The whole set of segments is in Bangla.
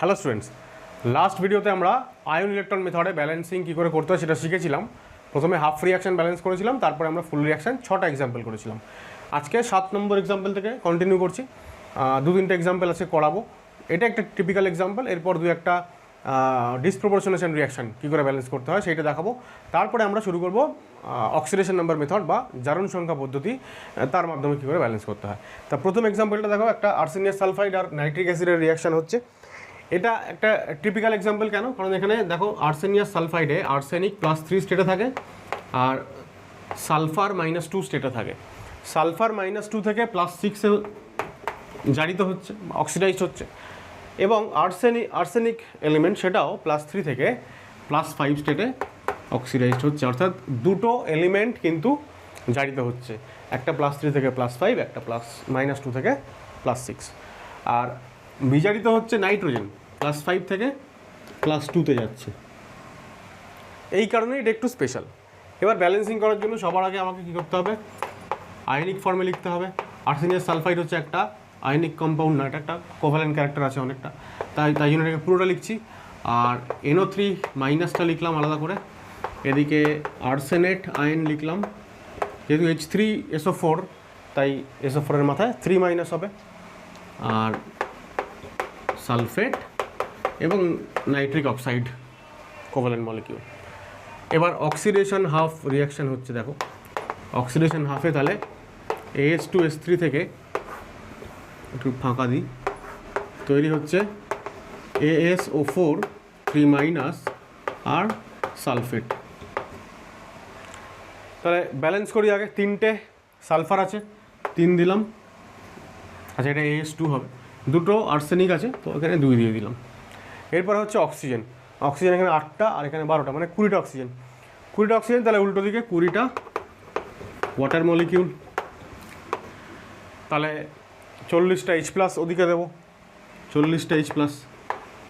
হ্যালো স্টুডেন্টস, লাস্ট ভিডিওতে আমরা আয়ন ইলেকট্রন মেথডে ব্যালেন্সিং কী করে করতে হয় সেটা শিখেছিলাম। প্রথমে হাফ রিয়াকশান ব্যালেন্স করেছিলাম, তারপরে আমরা ফুল রিয়াকশান 6টা এক্সাম্পল করেছিলাম। আজকে 7 নম্বর এক্সাম্পল থেকে কন্টিনিউ করছি। 2-3টে এক্সাম্পল আছে করাবো। এটা একটা টিপিক্যাল এক্সাম্পল, এরপর একটা ডিসপ্রপোর্শনেশন রিয়াকশান কী করে ব্যালেন্স করতে হয় সেইটা দেখাবো। তারপরে আমরা শুরু করব অক্সিডেশন নাম্বার মেথড বা জারণ সংখ্যা পদ্ধতি, তার মাধ্যমে কী করে ব্যালেন্স করতে হয়। তা প্রথম এক্সাম্পলটা দেখো, একটা আর্সেনিয়াস সালফাইড আর নাইট্রিক অ্যাসিডের রিয়াকশান হচ্ছে। এটা একটা টিপিক্যাল এক্সাম্পল কেন, কারণ এখানে দেখো আর্সেনিয়াস সালফাইডে আর্সেনিক +3 স্টেটে থাকে আর সালফার -2 স্টেটে থাকে। সালফার -2 থেকে +6-এ জারিত হচ্ছে, অক্সিডাইজড হচ্ছে, এবং আর্সেনিক এলিমেন্ট সেটাও +3 থেকে +5 স্টেটে অক্সিডাইজড হচ্ছে। অর্থাৎ দুটো এলিমেন্ট কিন্তু জারিত হচ্ছে, একটা +3 থেকে +5, একটা -2 থেকে +6। আর বিজারিত হচ্ছে নাইট্রোজেন +5 থেকে +2-তে যাচ্ছে। এই কারণেই এটা একটু স্পেশাল। এবার ব্যালেন্সিং করার জন্য সবার আগে আমাকে কী করতে হবে, আয়নিক ফর্মে লিখতে হবে। আর্সেনিয়াস সালফাইড হচ্ছে একটা আয়নিক কম্পাউন্ড না, এটা একটা কোভ্যালেন্ট ক্যারেক্টার আছে অনেকটা, তাই জন্য এটাকে পুরোটা লিখছি। আর NO3- লিখলাম আলাদা করে, এদিকে আর্সেনেট আয়ন লিখলাম, যেহেতু H3SO4 তাই SO4 এর মাথায় 3- হবে। আর সালফেট এবং নাইট্রিক অক্সাইড কোভ্যালেন্ট মলিকিউল। এবার অক্সিডেশন হাফ রিয়াকশান হচ্ছে, দেখো অক্সিডেশন হাফে তাহলে AS2S3 থেকে একটু ফাঁকা দিই, তৈরি হচ্ছে ASO4 3- আর সালফেট। তাহলে ব্যালেন্স করি আগে। 3টে সালফার আছে, 3 দিলাম। আচ্ছা, এটা AS2 হবে। দুটো আর্সেনিক আছে, তো এখানে 2 দিয়ে দিলাম। এরপর হচ্ছে অক্সিজেন। অক্সিজেন এখানে 8টা আর এখানে 12টা, মানে 20টা অক্সিজেন। 20টা অক্সিজেন, তাহলে উল্টো দিকে 20টা ওয়াটার মলিকিউল। তাহলে 40টা H+ ওদিকে দেবো, 40টা H+।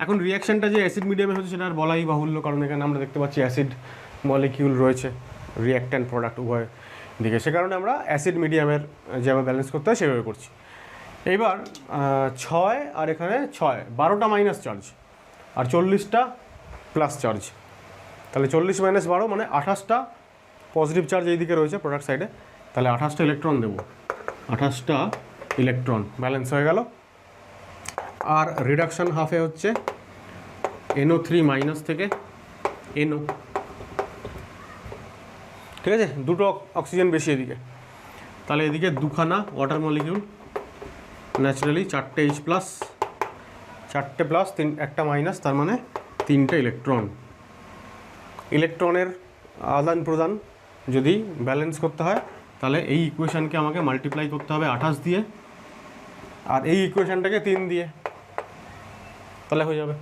এখন রিয়াকশানটা যে অ্যাসিড মিডিয়ামে হচ্ছে সেটা আর বলাই বাহুল্য, কারণ এখানে আমরা দেখতে পাচ্ছি অ্যাসিড মলিকিউল রয়েছে, রিয়াক্ট্যান্ট প্রোডাক্ট উভয় দিকে। সে কারণে আমরা অ্যাসিড মিডিয়ামের যেভাবে ব্যালেন্স করতে হয় সেভাবে করছি। এইবার 6 আর এখানে 6, 12টা মাইনাস চার্জ আর 40টা প্লাস চার্জ। তাহলে 40 - 12 মানে 28টা পজিটিভ চার্জ এইদিকে রয়েছে প্রোডাক্ট সাইডে, তাহলে 28টা ইলেকট্রন দেবো। 28টা ইলেকট্রন ব্যালেন্স হয়ে গেল। আর রিডাকশান হাফে হচ্ছে NO3- থেকে NO, ঠিক আছে, দুটো অক্সিজেন বেশি এদিকে। তাহলে এদিকে 2খানা ওয়াটার মলিকিউল, ন্যাচারালি 4টে H+, 4টে প্লাস, একটা মাইনাস, তার মানে 3টে ইলেকট্রন। ইলেকট্রনের আদান প্রদান যদি ব্যালেন্স করতে হয় তাহলে এই ইকুয়েশানকে আমাকে মাল্টিপ্লাই করতে হবে 28 দিয়ে, আর এই ইকুয়েশানটাকে 3 দিয়ে, তাহলে হয়ে যাবে।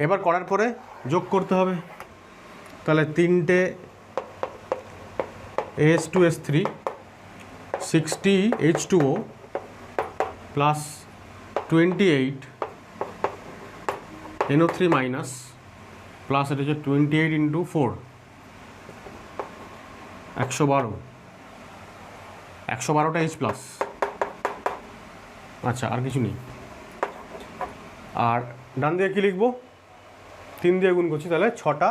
এবার করার পরে যোগ করতে হবে। তাহলে 3টে AS2S3, 60 H2O plus 28 NO3- plus এটা হচ্ছে 28 × 4, 112টা H+। আচ্ছা, আর কিছু নেই। আর ডান দিকে কী লিখবো, 3 দিয়ে গুণ করছি, তাহলে 6টা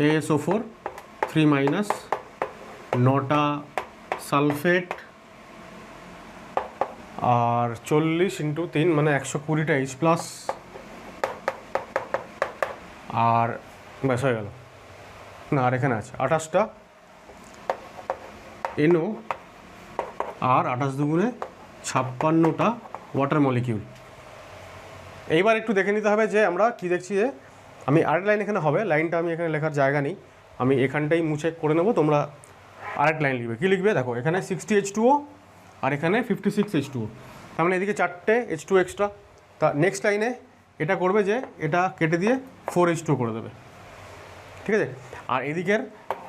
ASO4 3- 9টা সালফেট, আর 40 × 3 মানে 120টা H+, আর ব্যাস হয়ে গেল। না, আর এখানে আছে 28টা NO, আর 28 দুগুণে 56টা ওয়াটার মলিকিউল। এইবার একটু দেখে নিতে হবে যে আমরা কি দেখছি, যে আমি আরেক লাইন এখানে হবে, লাইনটা আমি এখানে লেখার জায়গা নেই, আমি এখানটাই মুছে করে নেবো। তোমরা আরেক লাইন লিখবে। কী লিখবে দেখো, এখানে 60 H2O আর এখানে 56 H2O, তার মানে এদিকে 4টে H2 এক্সট্রা। তা নেক্সট লাইনে এটা করবে যে এটা কেটে দিয়ে 4 H2O করে দেবে, ঠিক আছে। আর এদিকের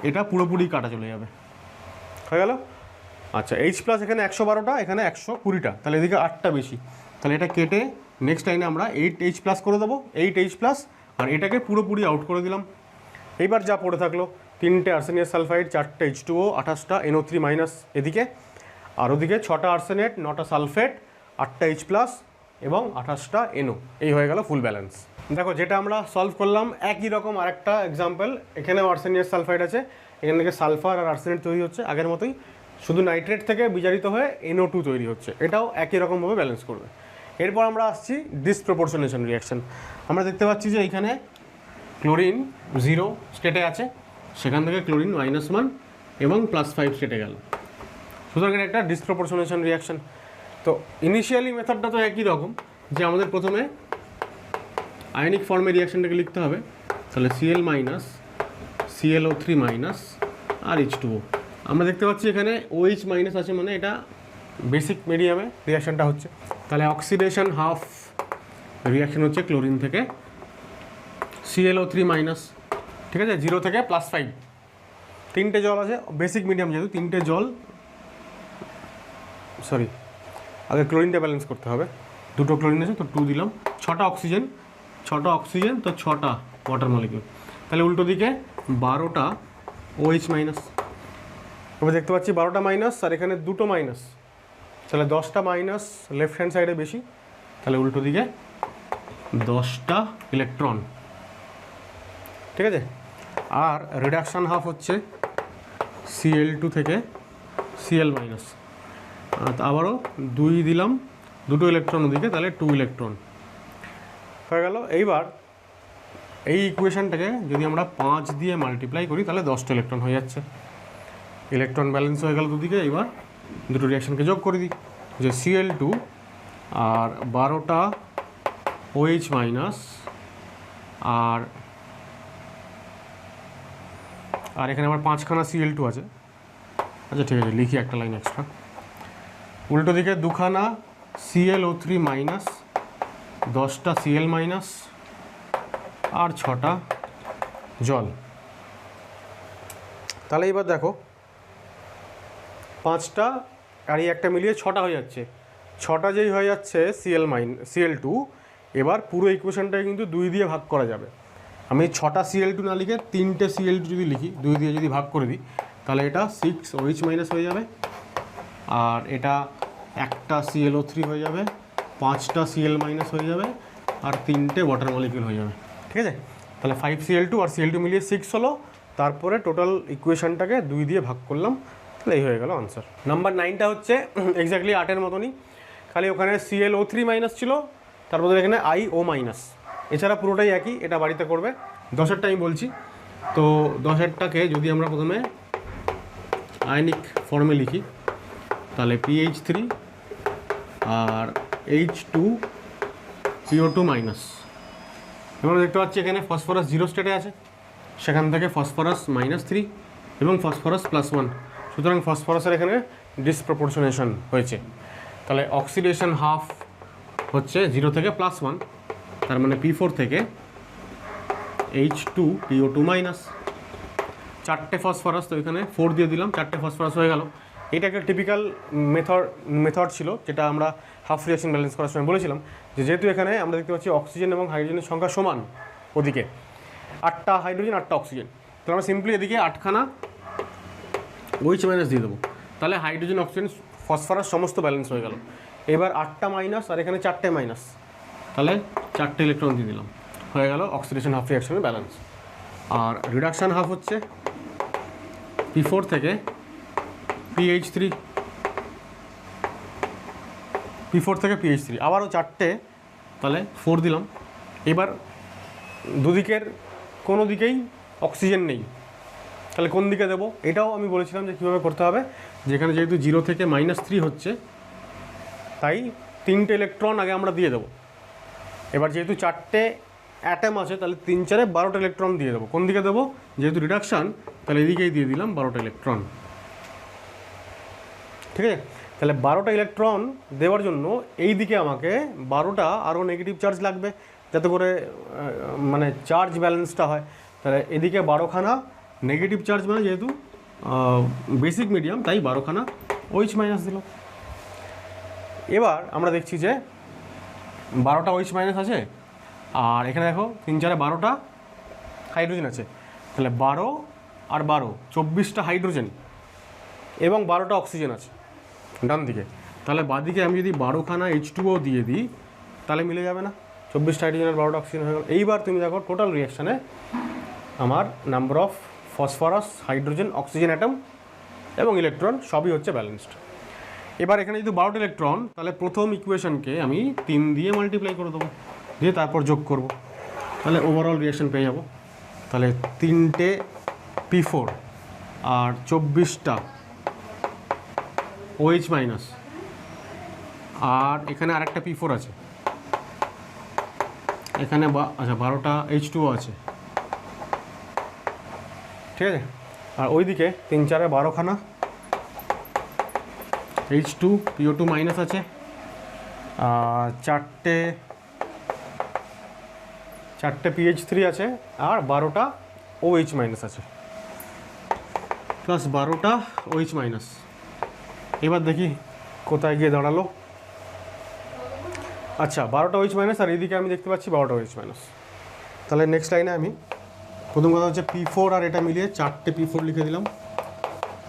এটা পুরোপুরি কাটা চলে যাবে, হয়ে গেল। আচ্ছা, H+ এখানে 112টা, এখানে 120টা, তাহলে এদিকে 8টা বেশি, তাহলে এটা কেটে নেক্সট লাইনে আমরা 8H+ করে দেবো, 8H+, আর এটাকে পুরোপুরি আউট করে দিলাম। এইবার যা পড়ে থাকলো, 3টে আর্সেনিয়াস সালফাইড, 4টে H2O, 28টা NO3- এদিকে, আর ওদিকে 6টা আর্সেনেট, 9টা সালফেট, 8টা H+, এবং 28টা NO। এই হয়ে গেল ফুল ব্যালেন্স। দেখো যেটা আমরা সলভ করলাম একই রকম আরেকটা এক্সাম্পল, এখানে আর্সেনিয়াস সালফাইড আছে, এখান থেকে সালফার আর আর্সেনেট তৈরি হচ্ছে আগের মতোই, শুধু নাইট্রেট থেকে বিজারিত হয়ে NO2 তৈরি হচ্ছে, এটাও একই রকমভাবে ব্যালেন্স করবে। এরপর আমরা আসছি ডিসপ্রপোর্শনেশন রিয়াকশন। আমরা দেখতে পাচ্ছি যে এইখানে ক্লোরিন 0 স্টেটে আছে, সেখান থেকে ক্লোরিন -1 এবং +5 স্টেটে গেল, সুতরাং এটা একটা ডিসপ্রপোর্শনেশন রিয়াকশন। তো ইনিশিয়ালি মেথডটা তো একই রকম, যে আমাদের প্রথমে আয়নিক ফর্মে রিয়াকশনটাকে লিখতে হবে, তাহলে Cl মাইনাস ClO3 মাইনাস আর H2O। আমরা দেখতে পাচ্ছি এখানে OH মাইনাস আছে, মানে এটা বেসিক মিডিয়ামে রিয়াকশনটা হচ্ছে। তাহলে অক্সিডেশন হাফ রিয়াকশন হচ্ছে ক্লোরিন থেকে ClO3 মাইনাস, ঠিক আছে, 0 থেকে +5, 3টে জল আছে, বেসিক মিডিয়াম যেহেতু 3টে জল, সরি আগে ক্লোরিনটা ব্যালেন্স করতে হবে, 2টো ক্লোরিন আছে তো 2 দিলাম, 6টা অক্সিজেন তো 6টা ওয়াটার মলিকিউল, তাহলে উল্টো দিকে 12টা OH মাইনাস। এবার দেখতে পাচ্ছি 12টা মাইনাস আর এখানে 2টো মাইনাস, তাহলে 10টা মাইনাস লেফট হ্যান্ড সাইডে বেশি, তাহলে উল্টো দিকে 10টা ইলেকট্রন, ঠিক আছে। আর রিডাকশান হাফ হচ্ছে Cl2 থেকে Cl মাইনাস, আবারও 2 দিলাম, 2টো ইলেকট্রন ওদিকে, তাহলে 2 ইলেকট্রন হয়ে গেল। এইবার এই ইকুয়েশনটাকে যদি আমরা 5 দিয়ে মাল্টিপ্লাই করি তাহলে 10টা ইলেকট্রন হয়ে যাচ্ছে, ইলেকট্রন ব্যালেন্স হয়ে গেল দুদিকে। এবার দুটো রিয়াকশনকে যোগ করে দিই, যে Cl2 আর 12টা OH মাইনাস আর এখানে আবার 5খানা Cl2 আছে, আচ্ছা ঠিক আছে লিখি একটা লাইন এক্সট্রা, উল্টো দিকে 2খানা ClO3 মাইনাস, 10টা Cl মাইনাস আর 6টা জল। তাহলে এবার দেখো 5টা আর এই একটা মিলিয়ে 6টা হয়ে যাচ্ছে, 6টা যেই হয়ে যাচ্ছে Cl2, এবার পুরো ইকুয়েশনটাকে কিন্তু 2 দিয়ে ভাগ করা যাবে। আমি 6টা Cl2 না লিখে 3টে Cl2 যদি লিখি, 2 দিয়ে যদি ভাগ করে দিই, তাহলে এটা 6 OH মাইনাস হয়ে যাবে, আর এটা একটা ClO3 হয়ে যাবে, 5টা Cl মাইনাস হয়ে যাবে, আর 3টে ওয়াটার মলিকিউল হয়ে যাবে, ঠিক আছে। তাহলে 5Cl2 আর Cl2 মিলিয়ে 6 হলো, তারপরে টোটাল ইকুয়েশনটাকে 2 দিয়ে ভাগ করলাম, তাহলে এই হয়ে গেল আনসার। নাম্বার 9টা হচ্ছে এক্স্যাক্টলি 8-এর মতনই, খালি ওখানে ClO3 মাইনাস ছিল, তারপর এখানে IO মাইনাস, এছাড়া পুরোটাই একই, এটা বাড়িতে করবে। 10এরটা আমি বলছি, তো 10এরটাকে যদি আমরা প্রথমে আয়নিক ফর্মে লিখি, তাহলে PH3 আর H2PO2 মাইনাস। এবং দেখতে পাচ্ছি এখানে ফসফরাস 0 স্টেটে আছে, সেখান থেকে ফসফরাস -3 এবং ফসফরাস +1, সুতরাং ফসফরাসের এখানে ডিসপ্রপোর্শনেশন হয়েছে। তাহলে অক্সিডেশন হাফ হচ্ছে 0 থেকে +1, তার মানে P4 থেকে H2PO2 মাইনাস, 4টে ফসফরাস, তো এখানে 4 দিয়ে দিলাম, 4টে ফসফরাস হয়ে গেল। এটা একটা টিপিক্যাল মেথড ছিল, যেটা আমরা হাফ রিয়াকশন ব্যালেন্স করার সময় বলেছিলাম, যে যেহেতু এখানে আমরা দেখতে পাচ্ছি অক্সিজেন এবং হাইড্রোজেনের সংখ্যা সমান, ওদিকে 8টা হাইড্রোজেন 8টা অক্সিজেন, তাহলে আমরা সিম্পলি এদিকে 8খানা OH মাইনাস দিয়ে দেবো, তাহলে হাইড্রোজেন অক্সিজেন ফসফরাস সমস্ত ব্যালেন্স হয়ে গেল। এবার 8টা মাইনাস আর এখানে 4টে মাইনাস, তাহলে 4টে ইলেকট্রন দিয়ে দিলাম, হয়ে গেল অক্সিডেশন হাফ রিয়াকশনের ব্যালেন্স। আর রিডাকশান হাফ হচ্ছে P4 থেকে PH3, P4 থেকে PH3, আবারও 4টে, তাহলে 4 দিলাম। এবার দুদিকের কোনো দিকেই অক্সিজেন নেই, তাহলে কোন দিকে দেবো, এটাও আমি বলেছিলাম যে কীভাবে করতে হবে, যেখানে যেহেতু 0 থেকে -3 হচ্ছে, তাই 3টে ইলেকট্রন আগে আমরা দিয়ে দেবো। এবার যেহেতু 4টে অ্যাটম আছে, তাহলে 3 4 12টা ইলেকট্রন দিয়ে দেবো। কোন দিকে দেবো, যেহেতু রিডাকশান, তাহলে এদিকেই দিয়ে দিলাম 12টা ইলেকট্রন, ঠিক আছে। তাহলে 12টা ইলেকট্রন দেওয়ার জন্য এই দিকে আমাকে 12টা আরও নেগেটিভ চার্জ লাগবে, যাতে করে মানে চার্জ ব্যালেন্সটা হয়। তাহলে এদিকে 12খানা নেগেটিভ চার্জ, মানে যেহেতু বেসিক মিডিয়াম, তাই 12খানা OH মাইনাস দিল। এবার আমরা দেখছি যে 12টা OH মাইনাস আছে, আর এখানে দেখো 3 4 12টা হাইড্রোজেন আছে, তাহলে 12 আর 12 24টা হাইড্রোজেন এবং 12টা অক্সিজেন আছে ডান দিকে। তাহলে বাদিকে আমি যদি 12খানা H2O দিয়ে দিই, তাহলে মিলে যাবে না, 24টা হাইড্রোজেন আর 12টা অক্সিজেন হয়ে গেল। এইবার তুমি দেখো টোটাল রিয়াকশানে আমার number of phosphorus, hydrogen, oxygen atom এবং ইলেকট্রন সবই হচ্ছে ব্যালেন্সড। এবার এখানে যদি 12টা ইলেকট্রন, তাহলে প্রথম ইকুয়েশনকে আমি 3 দিয়ে মাল্টিপ্লাই করে দেবো, দিয়ে তারপর যোগ করব, তাহলে ওভারঅল রিয়াকশন পেয়ে যাব। তাহলে 3টে P4 আর 24টা OH মাইনাস, আর এখানে আরেকটা P4 আছে, এখানে আচ্ছা 12টা H2O আছে, ঠিক আছে। আর ওইদিকে 3 4 12খানা H2 PO2 মাইনাস আছে, আর চারটে PH3 আছে, আর 12টা OH মাইনাস আছে, প্লাস 12টা OH মাইনাস। এবার দেখি কোথায় গিয়ে দাঁড়ালো। আচ্ছা 12টা OH মাইনাস, আর এইদিকে আমি দেখতে পাচ্ছি 12টা OH মাইনাস। তাহলে নেক্সট লাইনে আমি প্রথম কথা হচ্ছে P4 আর এটা মিলিয়ে 4টে P4 লিখে দিলাম,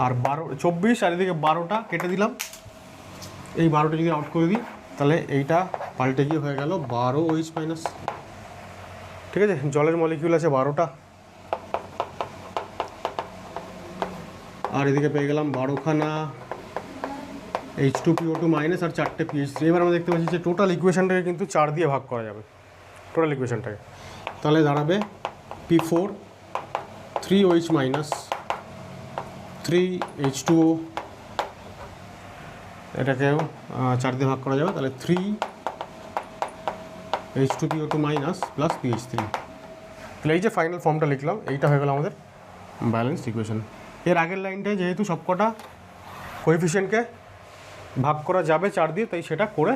আর 24 আর এদিকে 12টা কেটে দিলাম। এই 12টা যদি আউট করে দিই তাহলে এইটা পাল্টে গিয়ে হয়ে গেল 12 OH মাইনাস, ঠিক আছে। জলের মলিকিউল আছে 12টা, আর এদিকে পেয়ে গেলাম 12খানা H2PO2 মাইনাস আর 4টে PH3। এবার আমরা দেখতে পাচ্ছি যে টোটাল ইকুয়েশনটাকে কিন্তু 4 দিয়ে ভাগ করা যাবে, টোটাল ইকুয়েশনটাকে। তাহলে দাঁড়াবে P4 3OH মাইনাস 3H2O, এটাকেও 4 দিয়ে ভাগ করা যাবে, তাহলে 3H2PO2 মাইনাস প্লাস PH3। তাহলে এই যে ফাইনাল ফর্মটা লিখলাম, এইটা হয়ে গেল আমাদের ব্যালেন্সড ইকুয়েশন। এর আগের লাইনটায় যেহেতু সবকটা কোএফিশিয়েন্টকে ভাগ করা যাবে 4 দিয়ে, তাই সেটা করে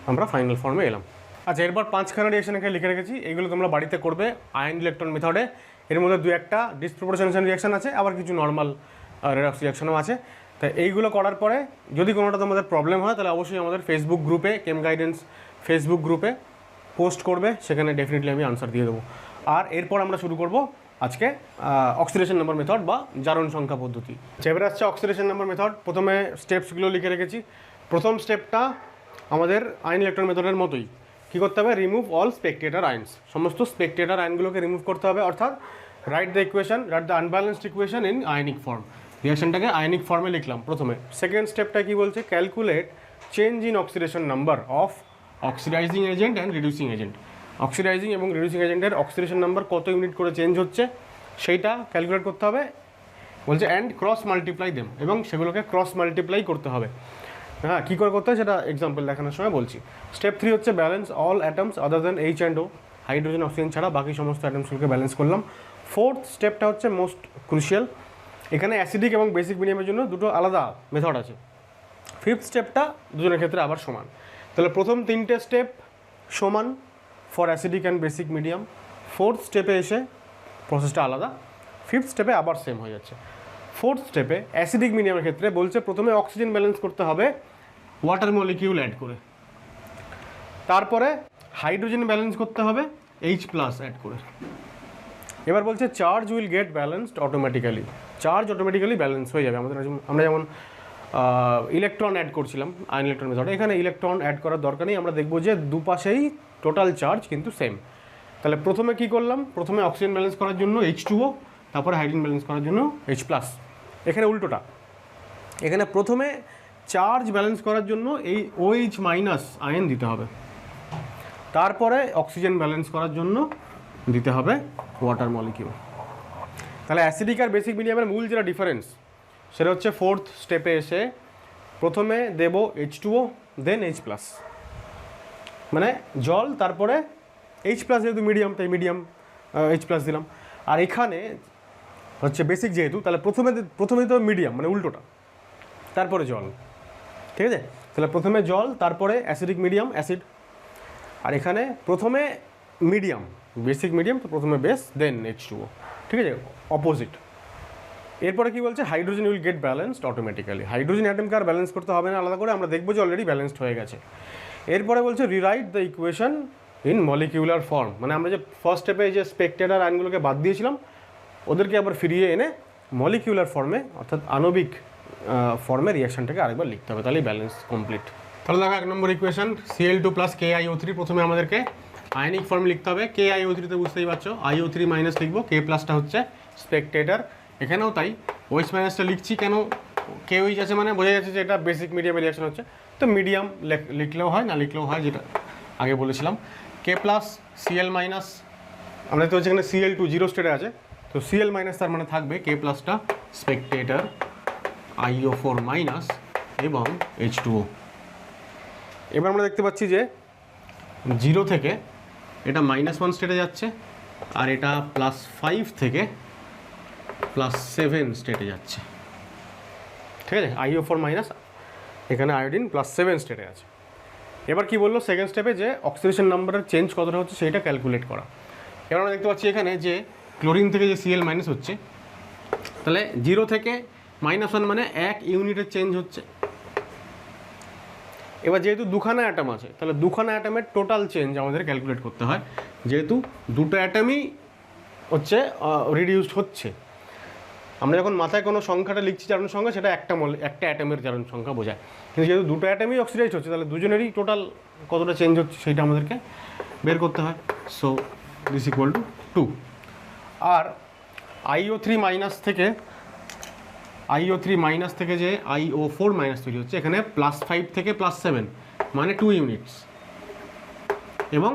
আমরা ফাইনাল ফর্মে এলাম। আচ্ছা এরপর 5খানা রিয়াকশন এখানে লিখে রেখেছি, এইগুলো তোমরা বাড়িতে করবে আয়ন ইলেকট্রন মেথডে। এর মধ্যে 2-1টা ডিসপ্রপোর্শনেশন রিয়াকশন আছে, আবার কিছু নর্মাল রেডক্স রিয়াকশনও আছে। তাই এইগুলো করার পরে যদি কোনোটা তোমাদের প্রবলেম হয় তাহলে অবশ্যই আমাদের ফেসবুক গ্রুপে, কেম গাইডেন্স ফেসবুক গ্রুপে পোস্ট করবে, সেখানে ডেফিনেটলি আমি আনসার দিয়ে দেবো। আর এরপর আমরা শুরু করব আজকে অক্সিডেশন নাম্বার মেথড বা জারণ সংখ্যা পদ্ধতি। এবারে আসছে অক্সিডেশন নাম্বার মেথড। প্রথমে স্টেপসগুলো লিখে রেখেছি। প্রথম স্টেপটা আমাদের আয়ন ইলেকট্রন মেথডের মতোই। কী করতে হবে? রিমুভ অল স্পেকটেটর আয়নস, সমস্ত স্পেকটেটর আয়নগুলোকে রিমুভ করতে হবে, অর্থাৎ write the unbalanced equation in ionic form. রিয়াকশনটাকে আয়নিক ফর্মে লিখলাম প্রথমে। সেকেন্ড স্টেপটা কি বলছে? Calculate change in oxidation number of oxidising agent and reducing agent. Oxidising এবং রিডিউসিং এজেন্টের অক্সিডেশন নাম্বার কত ইউনিট করে চেঞ্জ হচ্ছে সেইটা ক্যালকুলেট করতে হবে। বলছে অ্যান্ড ক্রস মাল্টিপ্লাই দেম, এবং সেগুলোকে ক্রস মাল্টিপ্লাই করতে হবে। হ্যাঁ, কী করে করতে হয় সেটা এক্সাম্পল দেখানোর সময় বলছি। স্টেপ 3 হচ্ছে balance all atoms other than H and O, hydrogen oxygen ছাড়া বাকি সমস্ত অ্যাটমসগুলোকে ব্যালেন্স করলাম। ফোর্থ স্টেপটা হচ্ছে মোস্ট ক্রুশিয়াল, এখানে অ্যাসিডিক এবং বেসিক মিডিয়ামের জন্য দুটো আলাদা মেথড আছে। ফিফথ স্টেপটা দুজনের ক্ষেত্রে আবার সমান। তাহলে প্রথম 3টে স্টেপ সমান for acidic and basic medium, fourth স্টেপে এসে প্রসেসটা আলাদা, ফিফথ স্টেপে আবার সেম হয়ে যাচ্ছে। ফোর্থ স্টেপে অ্যাসিডিক মিডিয়ামের ক্ষেত্রে বলছে প্রথমে অক্সিজেন ব্যালেন্স করতে হবে ওয়াটার মলিকিউল অ্যাড করে, তারপরে হাইড্রোজেন ব্যালেন্স করতে হবে H+ অ্যাড করে। এবার বলছে charge will get balanced automatically, charge automatically balance হয়ে যাবে। আমরা যেমন ইলেকট্রন অ্যাড করছিলাম আয়ন ইলেকট্রন মেথডে, এখানে ইলেকট্রন অ্যাড করার দরকার নেই। আমরা দেখব যে দুপাশেই টোটাল চার্জ কিন্তু সেম। তাহলে প্রথমে কি করলাম? প্রথমে অক্সিজেন ব্যালেন্স করার জন্য H2O, তারপরে হাইড্রোজেন ব্যালেন্স করার জন্য H+। এখানে উল্টোটা, এখানে প্রথমে চার্জ ব্যালেন্স করার জন্য এই OH- আয়ন দিতে হবে, তারপরে অক্সিজেন ব্যালেন্স করার জন্য দিতে হবে ওয়াটার মলিকিউল। তাহলে অ্যাসিডিক আর বেসিক মিডিয়ামের মূল যেটা ডিফারেন্স সেটা হচ্ছে ফোর্থ স্টেপে এসে প্রথমে দেব H2O দেন H+, মানে জল তারপরে H+, যেহেতু মিডিয়াম তাই মিডিয়াম H+ দিলাম। আর এখানে হচ্ছে বেসিক যেহেতু, তাহলে প্রথমে তো মিডিয়াম মানে উল্টোটা, তারপরে জল, ঠিক আছে। তাহলে প্রথমে জল, তারপরে অ্যাসিডিক মিডিয়াম অ্যাসিড। আর এখানে প্রথমে মিডিয়াম বেসিক মিডিয়াম, তো প্রথমে বেস দেন H2O, ঠিক আছে, অপোজিট। এরপরে কি বলছে? Hydrogen will get balanced automatically. Hydrogen অ্যাটমকে আর ব্যালেন্স করতে হবে না আলাদা করে, আমরা দেখবো যে অলরেডি ব্যালেন্সড হয়ে গেছে। এরপরে বলছে rewrite the equation in molecular form, মানে আমরা যে ফার্স্ট স্টেপে যে স্পেকটেটর আয়নগুলোকে বাদ দিয়েছিলাম ওদেরকে আবার ফিরিয়ে এনে মলিকিউলার ফর্মে অর্থাৎ আণবিক ফর্মে রিয়াকশনটাকে আরেকবার লিখতে হবে, তাহলেই ব্যালেন্স কমপ্লিট। তাহলে দেখো 1 নম্বর ইকুয়েশন Cl2 প্লাস KiO3 প্রথমে আমাদেরকে আয়নিক ফর্ম লিখতে হবে। KiO3 তে বুঝতেই পারছো IO3 মাইনাস লিখবো, K প্লাসটা হচ্ছে স্পেকটেটর, এখানেও তাই OH মাইনাসটা লিখছি কেন, KOH আছে মানে বোঝা যাচ্ছে যে এটা বেসিক মিডিয়ামে রিয়াকশন হচ্ছে, তো মিডিয়াম লিখলেও হয় না লিখলেও হয়, যেটা আগে বলেছিলাম। K প্লাস Cl মাইনাস, আমরা দেখতে পাচ্ছি এখানে Cl2 জিরো স্টেটে আছে, তো Cl মাইনাস তার মানে থাকবে K প্লাসটা স্পেকটেটর IO4 মাইনাস এবং H2O। এবার আমরা দেখতে পাচ্ছি যে 0 থেকে এটা -1 স্টেটে যাচ্ছে আর এটা +5 থেকে +7 স্টেটে যাচ্ছে, ঠিক আছে। IO4 মাইনাস, এখানে আয়োডিন +7 স্টেটে আছে। এবার কি বললো সেকেন্ড স্টেপে যে অক্সিডেশন নাম্বারের চেঞ্জ কতটা হচ্ছে সেইটা ক্যালকুলেট করা। এবার আমরা দেখতে পাচ্ছি এখানে যে ক্লোরিন থেকে যে Cl মাইনাস হচ্ছে, তাহলে 0 থেকে -1 মানে 1 ইউনিটের চেঞ্জ হচ্ছে। এবার যেহেতু দুখানা অ্যাটম আছে, তাহলে দুখানা অ্যাটমের টোটাল চেঞ্জ আমাদের ক্যালকুলেট করতে হয়, যেহেতু দুটো অ্যাটমই হচ্ছে রিডিউসড হচ্ছে। আমরা যখন মাথায় কোনো সংখ্যাটা লিখছি জারণ সংখ্যা, সেটা একটা অ্যাটমের জারণ সংখ্যা বোঝায়, কিন্তু যেহেতু দুটো অ্যাটমই অক্সিডাইজ হচ্ছে, তাহলে দুজনেরই টোটাল কতটা চেঞ্জ হচ্ছে সেইটা আমাদেরকে বের করতে হয়। So this equal to 2। আর IO3 মাইনাস থেকে যে IO4 মাইনাস তৈরি হচ্ছে, এখানে +5 থেকে +7 মানে 2 ইউনিটস, এবং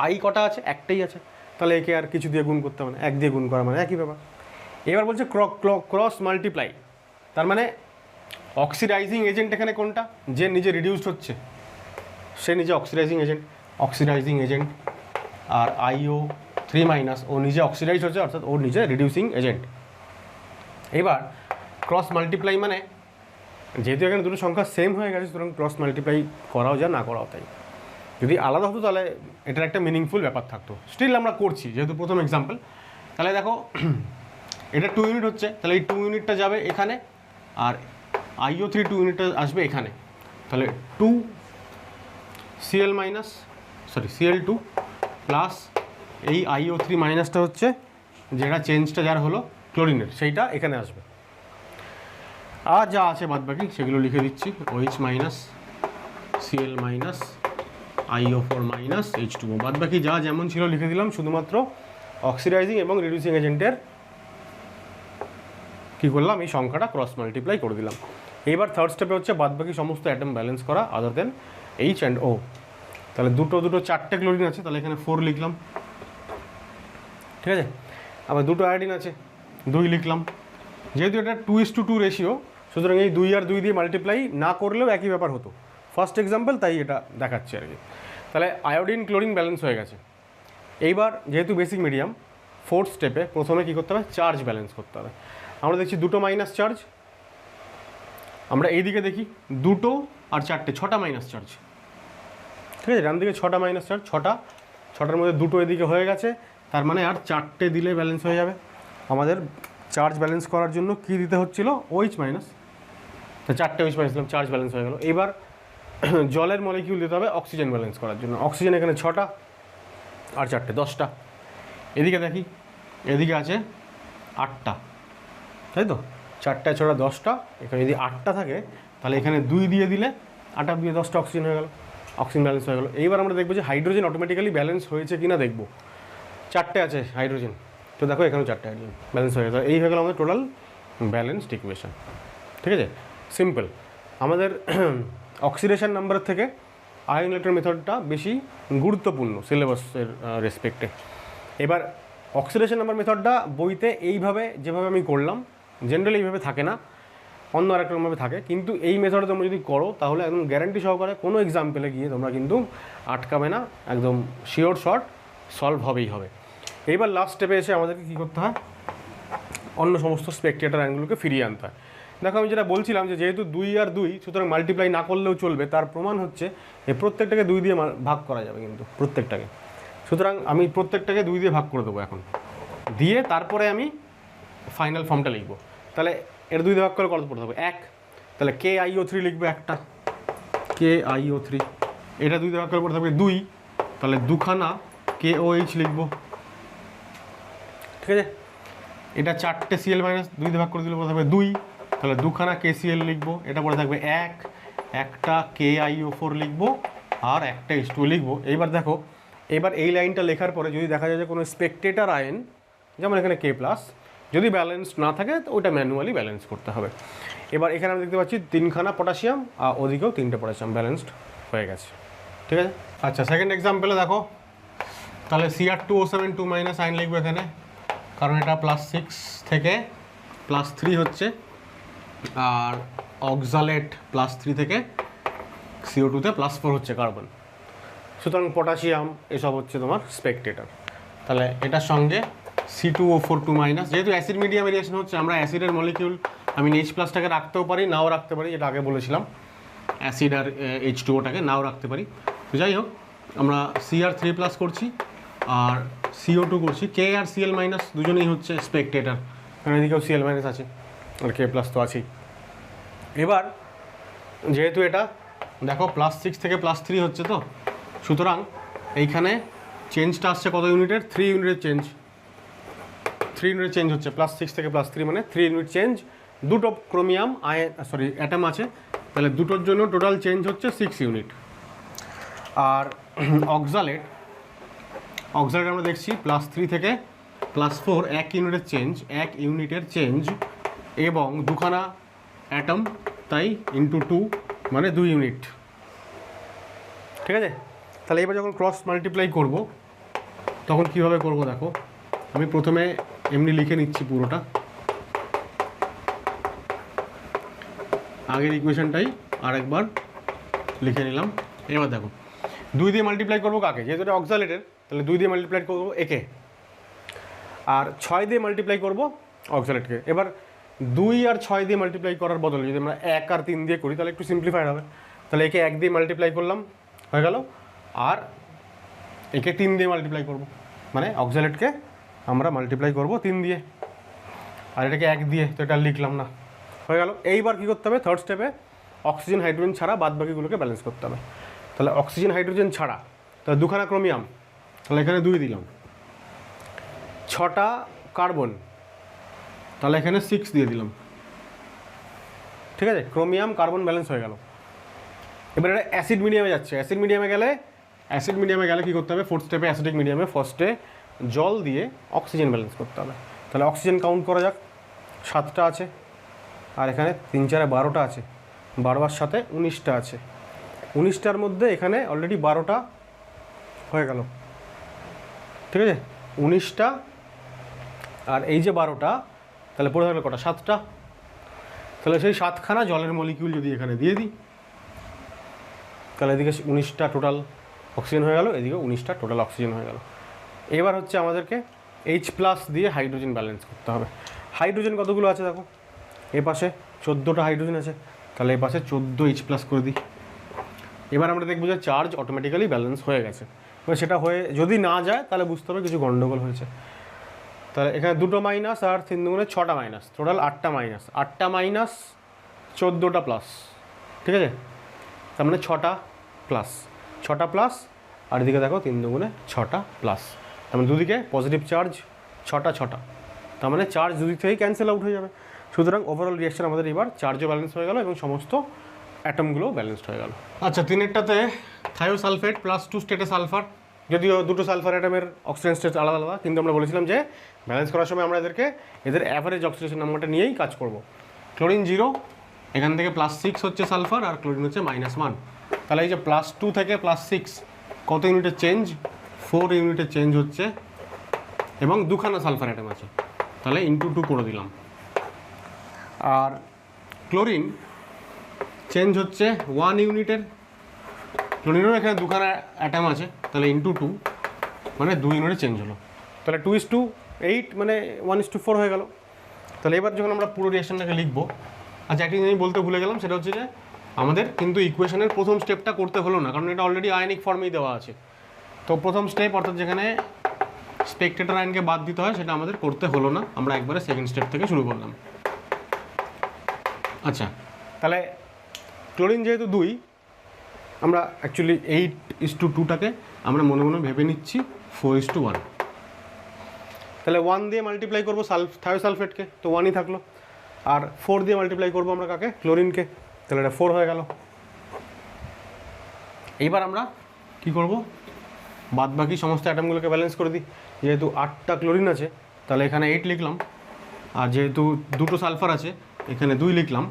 আই কটা আছে, একটাই আছে, তাহলে একে আর কিছু দিয়ে গুণ করতে হবে না, 1 দিয়ে গুণ করা মানে একই ব্যাপার। এবার বলছে ক্রস মাল্টিপ্লাই, তার মানে অক্সিডাইজিং এজেন্ট এখানে কোনটা, যে নিজে রিডিউসড হচ্ছে সে নিজে অক্সিডাইজিং এজেন্ট, আর IO3 মাইনাস ও নিজে অক্সিডাইজ হচ্ছে, অর্থাৎ ওর নিজে রিডিউসিং এজেন্ট। এবার ক্রস মাল্টিপ্লাই মানে যেহেতু এখানে দুটো সংখ্যা সেম হয়ে গেছে, সুতরাং ক্রস মাল্টিপ্লাই করাও যা না করাও তাই। যদি আলাদা হতো তাহলে এটার একটা মিনিংফুল ব্যাপার থাকতো, স্টিল আমরা করছি যেহেতু প্রথম এক্সাম্পল। তাহলে দেখো এটা 2 ইউনিট হচ্ছে, তাহলে এই 2 ইউনিটটা যাবে এখানে, আর IO3 2 ইউনিটটা আসবে এখানে, তাহলে 2 Cl2 প্লাস এই IO3 মাইনাসটা হচ্ছে যেটা চেঞ্জটা যার হলো ক্লোরিনের, সেইটা এখানে আসবে। আর যা আছে বাদ বাকি সেগুলো লিখে দিচ্ছি, OH minus Cl minus IO4 minus H2O, বাদ বাকি যা যেমন ছিল লিখে দিলাম, শুধুমাত্র অক্সিডাইজিং এবং রিডিউসিং এজেন্টের কী করলাম, এই সংখ্যাটা ক্রস মাল্টিপ্লাই করে দিলাম। এবার থার্ড স্টেপে হচ্ছে বাদ বাকি সমস্ত অ্যাটম ব্যালেন্স করা আদার দেন H অ্যান্ড O। তাহলে দুটো 4টে ক্লোরিন আছে, তাহলে এখানে 4 লিখলাম, ঠিক আছে। আবার দুটো আয়োডিন আছে, 2 লিখলাম। যেহেতু এটা 2:2 রেশিও, সুতরাং এই 2 আর 2 দিয়ে মাল্টিপ্লাই না করলেও একই ব্যাপার হতো, ফার্স্ট এক্সাম্পল তাই এটা দেখাচ্ছে আর কি। তাহলে আয়োডিন ক্লোরিন ব্যালেন্স হয়ে গেছে। এইবার যেহেতু বেসিক মিডিয়াম, ফোর্থ স্টেপে প্রথমে কী করতে হবে, চার্জ ব্যালেন্স করতে হবে। আমরা দেখছি দুটো মাইনাস চার্জ, আমরা এইদিকে দেখি 2 আর 4টে 6টা মাইনাস চার্জ, ঠিক আছে। ডান দিকে 6টা মাইনাস চার্জ, 6টার মধ্যে 2 এদিকে হয়ে গেছে, তার মানে আর 4টে দিলে ব্যালেন্স হয়ে যাবে। আমাদের চার্জ ব্যালেন্স করার জন্য কি দিতে হচ্ছিল, OH মাইনাস, তো 4টে OH মাইনাস দিলাম, চার্জ ব্যালেন্স হয়ে গেল। এবার জলের মলিকিউল দিতে হবে অক্সিজেন ব্যালেন্স করার জন্য, অক্সিজেন এখানে 6টা আর 4টে 10টা। এদিকে দেখি, এদিকে আছে 8টা, তাই তো, 4টায় 6টা 10টা, এখানে যদি 8টা থাকে তাহলে এখানে 2 দিয়ে দিলে 8 দিয়ে 10টা অক্সিজেন হয়ে গেল, অক্সিজেন ব্যালেন্স হয়ে গেল। এইবার আমরা দেখবো যে হাইড্রোজেন অটোমেটিক্যালি ব্যালেন্স হয়েছে কি না দেখবো। 4টে আছে হাইড্রোজেন, তো দেখো এখানেও 4টে হাইড্রোজেন ব্যালেন্স হয়ে গেল। এই হয়ে গেল আমাদের টোটাল ব্যালেন্সড ইকুয়েশন, ঠিক আছে, সিম্পল। আমাদের অক্সিডেশন নাম্বারের থেকে আয়ন ইলেকট্রন মেথডটা বেশি গুরুত্বপূর্ণ সিলেবাসের রেসপেক্টে। এবার অক্সিডেশন নাম্বার মেথডটা বইতে এইভাবে যেভাবে আমি করলাম, জেনারেলি এইভাবে থাকে না, অন্য আরেকটা রকমভাবে থাকে, কিন্তু এই মেথডে তোমরা যদি করো তাহলে একদম গ্যারান্টি সহকারে কোনো এক্সাম্পলে গিয়ে তোমরা কিন্তু আটকাবে না, একদম শিওর শর্ট সলভ হবেই হবে। এইবার লাস্ট স্টেপে এসে আমাদেরকে কী করতে হয়, অন্য সমস্ত স্পেকটেটর অ্যাঙ্গুলোকে ফিরিয়ে আনতে হয়। দেখো আমি যেটা বলছিলাম যে যেহেতু 2 আর 2, সুতরাং মাল্টিপ্লাই না করলেও চলবে, তার প্রমাণ হচ্ছে এই প্রত্যেকটাকে 2 দিয়ে ভাগ করা যাবে কিন্তু প্রত্যেকটাকে। সুতরাং আমি প্রত্যেকটাকে 2 দিয়ে ভাগ করে দেবো এখন, দিয়ে তারপরে আমি ফাইনাল ফর্মটা লিখবো। তাহলে এর 2 দিয়ে ভাগ করে কত পড়তে হবে, 1, তাহলে KiO3 লিখবো একটা, KiO3, এটা 2 দিয়ে ভাগ করে পড়তে হবে 2, তাহলে 2খানা KOH লিখবো, ঠিক আছে। এটা 4টে Cl মাইনাস 2 দিয়ে ভাগ করে দিলে পড়তে হবে 2, তাহলে 2খানা KCl লিখবো, এটা পড়ে থাকবে 1, একটা KiO4 লিখবো আর একটা H2 লিখবো। এইবার দেখো, এবার এই লাইনটা লেখার পরে যদি দেখা যায় যে কোনো স্পেকটেটার আয়ন, যেমন এখানে K+, যদি ব্যালেন্স না থাকে তো ওইটা ম্যানুয়ালি ব্যালেন্স করতে হবে। এবার এখানে আমি দেখতে পাচ্ছি 3খানা পটাশিয়াম আর ওদিকেও 3টে পটাশিয়াম ব্যালেন্সড হয়ে গেছে, ঠিক আছে। আচ্ছা, সেকেন্ড এক্সাম্পলে দেখো, তাহলে Cr2O7 2- আয়ন লিখবো এখানে, কারণ এটা +6 থেকে +3 হচ্ছে, আর অক্সালেট +3 থেকে CO2-তে +4 হচ্ছে কার্বন। সুতরাং পটাশিয়াম এসব হচ্ছে তোমার স্পেকটেটার। তাহলে এটার সঙ্গে C2O4 2-, যেহেতু অ্যাসিড মিডিয়ামে রিয়েকশন হচ্ছে, আমরা অ্যাসিডের মলিকিউল আমি H+টাকে রাখতেও পারি, নাও রাখতে পারি, এটা আগে বলেছিলাম। অ্যাসিড আর H2O-টাকে নাও রাখতে পারি। তো যাই হোক, আমরা Cr3+ করছি আর CO2 করছি। K আর Cl- দুজনেই হচ্ছে স্পেকটেটার, কারণ এদিকেও Cl- আছে আর K+ তো আছেই। এবার যেহেতু এটা দেখো +6 থেকে +3 হচ্ছে, তো সুতরাং এইখানে চেঞ্জটা আসছে কত ইউনিটের? 3 ইউনিটের চেঞ্জ। 3 ইউনিটের চেঞ্জ হচ্ছে, +6 থেকে +3 মানে 3 ইউনিট চেঞ্জ। দুটো ক্রোমিয়াম অ্যাটম আছে, তাহলে দুটোর জন্য টোটাল চেঞ্জ হচ্ছে 6 ইউনিট। আর অক্সালেট আমরা দেখছি +3 থেকে +4 1 ইউনিটের চেঞ্জ এবং দুখানা অ্যাটম, তাই × 2 মানে 2 ইউনিট, ঠিক আছে। তাহলে এবার যখন ক্রস মাল্টিপ্লাই করব তখন কিভাবে করব দেখো, আমি প্রথমে এমনি লিখে নিচ্ছি পুরোটা, আগের ইকুয়েশনটাই আরেকবার লিখে নিলাম। এবার দেখো 2 দিয়ে মাল্টিপ্লাই করবো কাকে? যেহেতু এটা অক্সালেটের, তাহলে 2 দিয়ে মাল্টিপ্লাই করবো একে, আর 6 দিয়ে মাল্টিপ্লাই করবো অক্সালেটকে। এবার 2 আর 6 দিয়ে মাল্টিপ্লাই করার বদলে যদি আমরা 1 আর 3 দিয়ে করি তাহলে একটু সিম্পলিফাইড হবে। তাহলে একে 1 দিয়ে মাল্টিপ্লাই করলাম, হয়ে গেল, আর একে 3 দিয়ে মাল্টিপ্লাই করব, মানে অক্সালেটকে আমরা মাল্টিপ্লাই করব 3 দিয়ে, আর এটাকে 1 দিয়ে, তো এটা লিখলাম না, হয়ে গেল। এইবার কী করতে হবে? থার্ড স্টেপে অক্সিজেন হাইড্রোজেন ছাড়া বাদ বাকিগুলোকে ব্যালেন্স করতে হবে। তাহলে অক্সিজেন হাইড্রোজেন ছাড়া, তাহলে দুখানা ক্রোমিয়াম, তাহলে এখানে 2 দিলাম, 6টা কার্বন, তাহলে এখানে 6 দিয়ে দিলাম, ঠিক আছে। ক্রোমিয়াম কার্বন ব্যালেন্স হয়ে গেল। এবার এটা অ্যাসিড মিডিয়ামে যাচ্ছে। অ্যাসিড মিডিয়ামে গেলে কী করতে হবে? ফোর্থ স্টেপে অ্যাসিডিক মিডিয়ামে ফার্স্টে জল দিয়ে অক্সিজেন ব্যালেন্স করতে হবে। তাহলে অক্সিজেন কাউন্ট করা যাক, 7টা আছে, আর এখানে 3 4 12টা আছে, 12 সাথে 19টা আছে। 19টার মধ্যে এখানে অলরেডি 12টা হয়ে গেল, ঠিক আছে। 19টা আর এই যে 12টা, তাহলে পড়ে থাকলে কটা? 7টা। তাহলে সেই 7খানা জলের মলিকিউল যদি এখানে দিয়ে দিই, তাহলে এদিকে 19টা টোটাল অক্সিজেন হয়ে গেল, এদিকে 19টা টোটাল অক্সিজেন হয়ে গেল। এবার হচ্ছে আমাদেরকে H+ দিয়ে হাইড্রোজেন ব্যালেন্স করতে হবে। হাইড্রোজেন কতগুলো আছে দেখো, এ পাশে 14টা হাইড্রোজেন আছে, তাহলে এ পাশে 14 H+ করে দিই। এবার আমরা দেখবো যে চার্জ অটোমেটিক্যালি ব্যালেন্স হয়ে গেছে। এবার সেটা হয়ে যদি না যায় তাহলে বুঝতে হবে কিছু গন্ডগোল হয়েছে। তাহলে এখানে 2টো মাইনাস আর 3 দুগুণে 6টা মাইনাস, টোটাল 8টা মাইনাস, 8টা মাইনাস 14টা প্লাস, ঠিক আছে। তার মানে 6টা প্লাস, আর এদিকে দেখো 3 দুগুণে 6টা প্লাস, তার মানে দুদিকে পজিটিভ চার্জ, 6টা, তার মানে চার্জ দুদিক থেকেই ক্যান্সেল আউট হয়ে যাবে। সুতরাং ওভারঅল রিয়াকশন আমাদের এবার চার্জও ব্যালেন্স হয়ে গেল এবং সমস্ত অ্যাটমগুলো ব্যালেন্সড হয়ে গেল। আচ্ছা, 3এরটাতে থায়োসালফেট +2 স্টেটে সালফার, যদিও দুটো সালফার অ্যাটমের অক্সিজেন স্টেট আলাদা আলাদা, কিন্তু আমরা বলেছিলাম যে ব্যালেন্স করার সময় আমরা এদের অ্যাভারেজ অক্সিডেশন নাম্বারটা নিয়েই কাজ করব। ক্লোরিন 0, এখান থেকে +6 হচ্ছে সালফার আর ক্লোরিন হচ্ছে -1। তাহলে এই যে +2 থেকে +6 কত ইউনিটের চেঞ্জ? 4 ইউনিটের চেঞ্জ হচ্ছে, এবং দুখানা সালফার অ্যাটম আছে, তাহলে × 2 করে দিলাম। আর ক্লোরিন চেঞ্জ হচ্ছে 1 ইউনিটের, ক্লোরিনেরও এখানে দুখানা অ্যাটম আছে, তাহলে × 2 মানে 2 ইউনিটের চেঞ্জ হলো, তাহলে 2:8 মানে 1:4 হয়ে গেল। তাহলে এবার যখন আমরা পুরো রিয়াকশনটাকে লিখবো, আচ্ছা একটি জিনিস বলতে ভুলে গেলাম, সেটা হচ্ছে যে আমাদের কিন্তু ইকুয়েশনের প্রথম স্টেপটা করতে হলো না, কারণ এটা অলরেডি আয়নিক ফর্মেই দেওয়া আছে। তো প্রথম স্টেপ, অর্থাৎ যেখানে স্পেকটেটর আয়নকে বাদ দিতে হয়, সেটা আমাদের করতে হলো না, আমরা একবারে সেকেন্ড স্টেপ থেকে শুরু করলাম। আচ্ছা, তাহলে ক্লোরিন যেহেতু 2, আমরা অ্যাকচুয়ালি 8:2টাকে আমরা মনে মনে ভেবে নিচ্ছি 4:1। তাহলে 1 দিয়ে মাল্টিপ্লাই করবো থায়োসালফেটকে, তো 1ই থাকলো, আর 4 দিয়ে মাল্টিপ্লাই করবো আমরা কাকে? ক্লোরিনকে, তাহলে এটা 4 হয়ে গেল। এইবার আমরা কি করব, বাদ বাকি সমস্ত অ্যাটমগুলোকে ব্যালেন্স করে দিই। যেহেতু 8টা ক্লোরিন আছে তাহলে এখানে 8 লিখলাম, আর যেহেতু 2টো সালফার আছে এখানে 2 লিখলাম,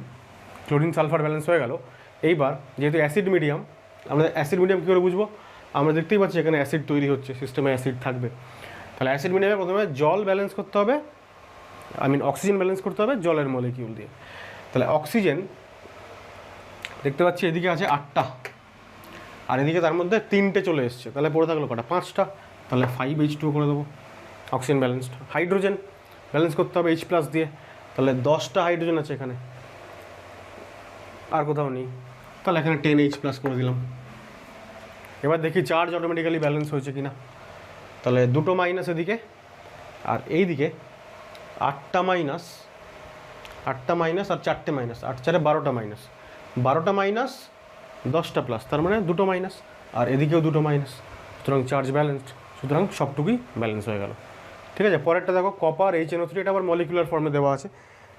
ক্লোরিন সালফার ব্যালেন্স হয়ে গেল। এইবার যেহেতু অ্যাসিড মিডিয়াম, আমরা অ্যাসিড মিডিয়াম কী করে বুঝবো, আমরা দেখতেই পাচ্ছি এখানে অ্যাসিড তৈরি হচ্ছে, সিস্টেমে অ্যাসিড থাকবে। তাহলে অ্যাসিড মিডিয়ামে প্রথমে জল ব্যালেন্স করতে হবে, অক্সিজেন ব্যালেন্স করতে হবে জলের মলিকিউল দিয়ে। তাহলে অক্সিজেন দেখতে পাচ্ছি এদিকে আছে 8টা, আর এদিকে তার মধ্যে 3টে চলে এসছে, তাহলে পড়ে থাকলো কটা, 5টা। তাহলে 5H2 করে দেবো, অক্সিজেন ব্যালেন্সড। হাইড্রোজেন ব্যালেন্স করতে হবে H+ দিয়ে, তাহলে 10টা হাইড্রোজেন আছে এখানে, আর কোথাও নেই, তাহলে এখানে 10H+ করে দিলাম। এবার দেখি চার্জ অটোমেটিক্যালি ব্যালেন্স হয়েছে কিনা। তাহলে 2টো মাইনাস এদিকে, আর এই দিকে 8টা মাইনাস আর 4টে মাইনাস, 8 4 12টা মাইনাস, 12টা মাইনাস 10টা প্লাস, তার মানে 2টো মাইনাস, আর এদিকেও 2টো মাইনাস, সুতরাং চার্জ ব্যালেন্সড, সুতরাং সবটুকুই ব্যালেন্স হয়ে গেল। ঠিক আছে, পরেরটা দেখো কপার HNO3, এটা আবার মলিকুলার ফর্মে দেওয়া আছে।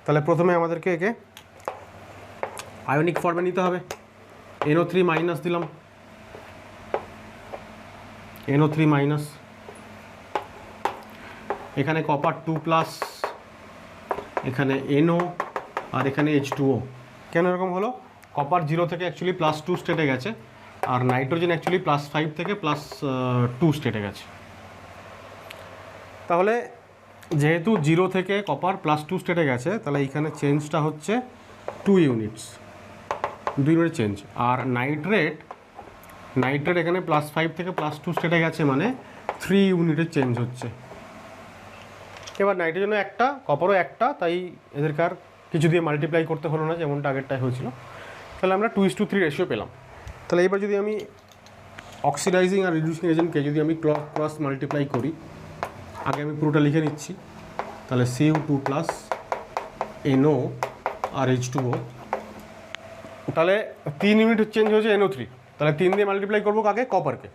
তাহলে প্রথমে আমাদেরকে একে আয়নিক ফর্মে নিতে হবে। NO3 মাইনাস দিলাম, NO3 মাইনাস, এখানে কপার 2+, এখানে NO, আর এখানে H2O। কেন এরকম হলো, কপার 0 থেকে অ্যাকচুয়ালি +2 স্টেটে গেছে, আর নাইট্রোজেন অ্যাকচুয়ালি +5 থেকে +2 স্টেটে গেছে। তাহলে যেহেতু 0 থেকে কপার +2 স্টেটে গেছে, তাহলে এইখানে চেঞ্জটা হচ্ছে 2 ইউনিটস, 2 ইউনিট চেঞ্জ। আর নাইট্রেট এখানে +5 থেকে +2 স্টেটে গেছে, মানে 3 ইউনিটের চেঞ্জ হচ্ছে। এবার নাইট্রোজেনও একটা, কপারও একটা, তাই এদেরকে আর কিছু দিয়ে মাল্টিপ্লাই করতে হলো না, যেমনটা আগেরটাই হয়েছিল। তাহলে আমরা 2:3 রেশিও পেলাম। তাহলে এবার যদি আমি অক্সিডাইজিং আর রিডিউসিং এজেন্টকে যদি আমি ক্রস মাল্টিপ্লাই করি, আগে আমি পুরোটা লিখে নিচ্ছি। তাহলে Cu2+, NO আর H2O, তাহলে 3 ইউনিট চেঞ্জ হয়েছে NO3, তাহলে 3 দিয়ে মাল্টিপ্লাই করবো কাকে, কপারকে,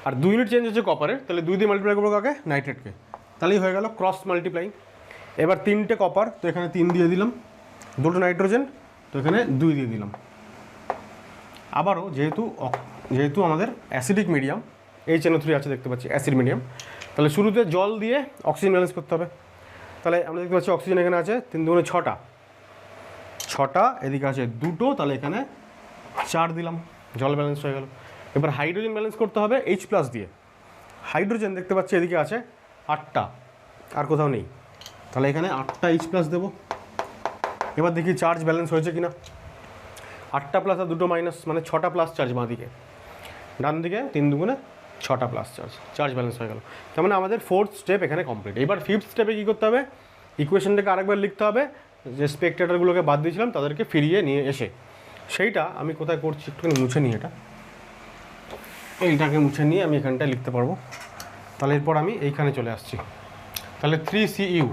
আর 2 ইউনিট চেঞ্জ হচ্ছে কপারের, তাহলে 2 দিয়ে মাল্টিপ্লাই করবো কাকে, নাইট্রেটকে, তাহলেই হয়ে গেল ক্রস মাল্টিপ্লাই। এবার 3টে কপার, তো এখানে 3 দিয়ে দিলাম, 2টো নাইট্রোজেন, তো এখানে 2 দিয়ে দিলাম। আবারও যেহেতু আমাদের অ্যাসিডিক মিডিয়াম, HNO3 আছে দেখতে পাচ্ছি, অ্যাসিড মিডিয়াম, তাহলে শুরুতে জল দিয়ে অক্সিজেন ব্যালেন্স করতে হবে। তাহলে আমরা দেখতে পাচ্ছি অক্সিজেন এখানে আছে 3 দুগুণে 6টা, এদিকে আছে 2টো, তাহলে এখানে 4 দিলাম, জল ব্যালেন্স হয়ে গেল। এবার হাইড্রোজেন ব্যালেন্স করতে হবে H+ দিয়ে। হাইড্রোজেন দেখতে পাচ্ছি এদিকে আছে 8টা, আর কোথাও নেই, তাহলে এখানে 8টা H+ দেবো। এবার দেখি চার্জ ব্যালেন্স হয়েছে কিনা। 8টা প্লাস আর 2টো মাইনাস, মানে 6টা প্লাস চার্জ বাঁ দিকে, ডান দিকে 3 দুগুণে 6টা প্লাস চার্জ ব্যালেন্স হয়ে গেল। তার মানে আমাদের 4th স্টেপ এখানে কমপ্লিট। এবার 5th স্টেপে কী করতে হবে, ইকুয়েশনটাকে আরেকবার লিখতে হবে, যে স্পেকটেটরগুলোকে বাদ দিয়েছিলাম তাদেরকে ফিরিয়ে নিয়ে এসে, সেইটা আমি কোথায় করছি একটুখানি মুছে নিই, এইটাকে মুছে নিয়ে আমি এখানটায় লিখতে পারবো। তাহলে এরপর আমি এইখানে চলে আসছি। তাহলে 3Cu+,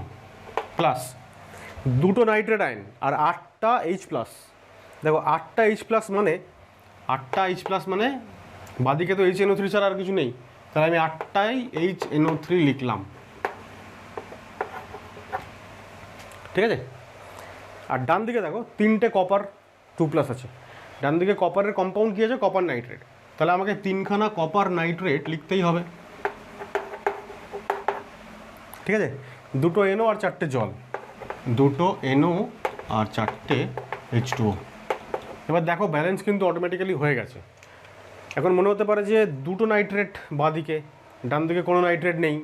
2টো নাইট্রেট আয়ন আর 8টা H+। দেখো 8টা H+ মানে বাদিকে তো HNO3 ছাড়া আর কিছু নেই, তাহলে আমি 8টাই HNO3 লিখলাম, ঠিক আছে। আর ডান দিকে দেখো 3টে কপার 2+ আছে, ডান দিকে কপারের কম্পাউন্ড কী আছে, কপার নাইট্রেট, তাহলে আমাকে 3খানা কপার নাইট্রেট লিখতেই হবে, ঠিক আছে। 2টো NO আর 4টে জল, 2টো NO আর 4টে H2O। এবার দেখো ব্যালেন্স কিন্তু অটোমেটিক্যালি হয়ে গেছে। এখন মনে হতে পারে যে 2টো নাইট্রেট বাঁদিকে, ডান দিকে কোনো নাইট্রেট নেই।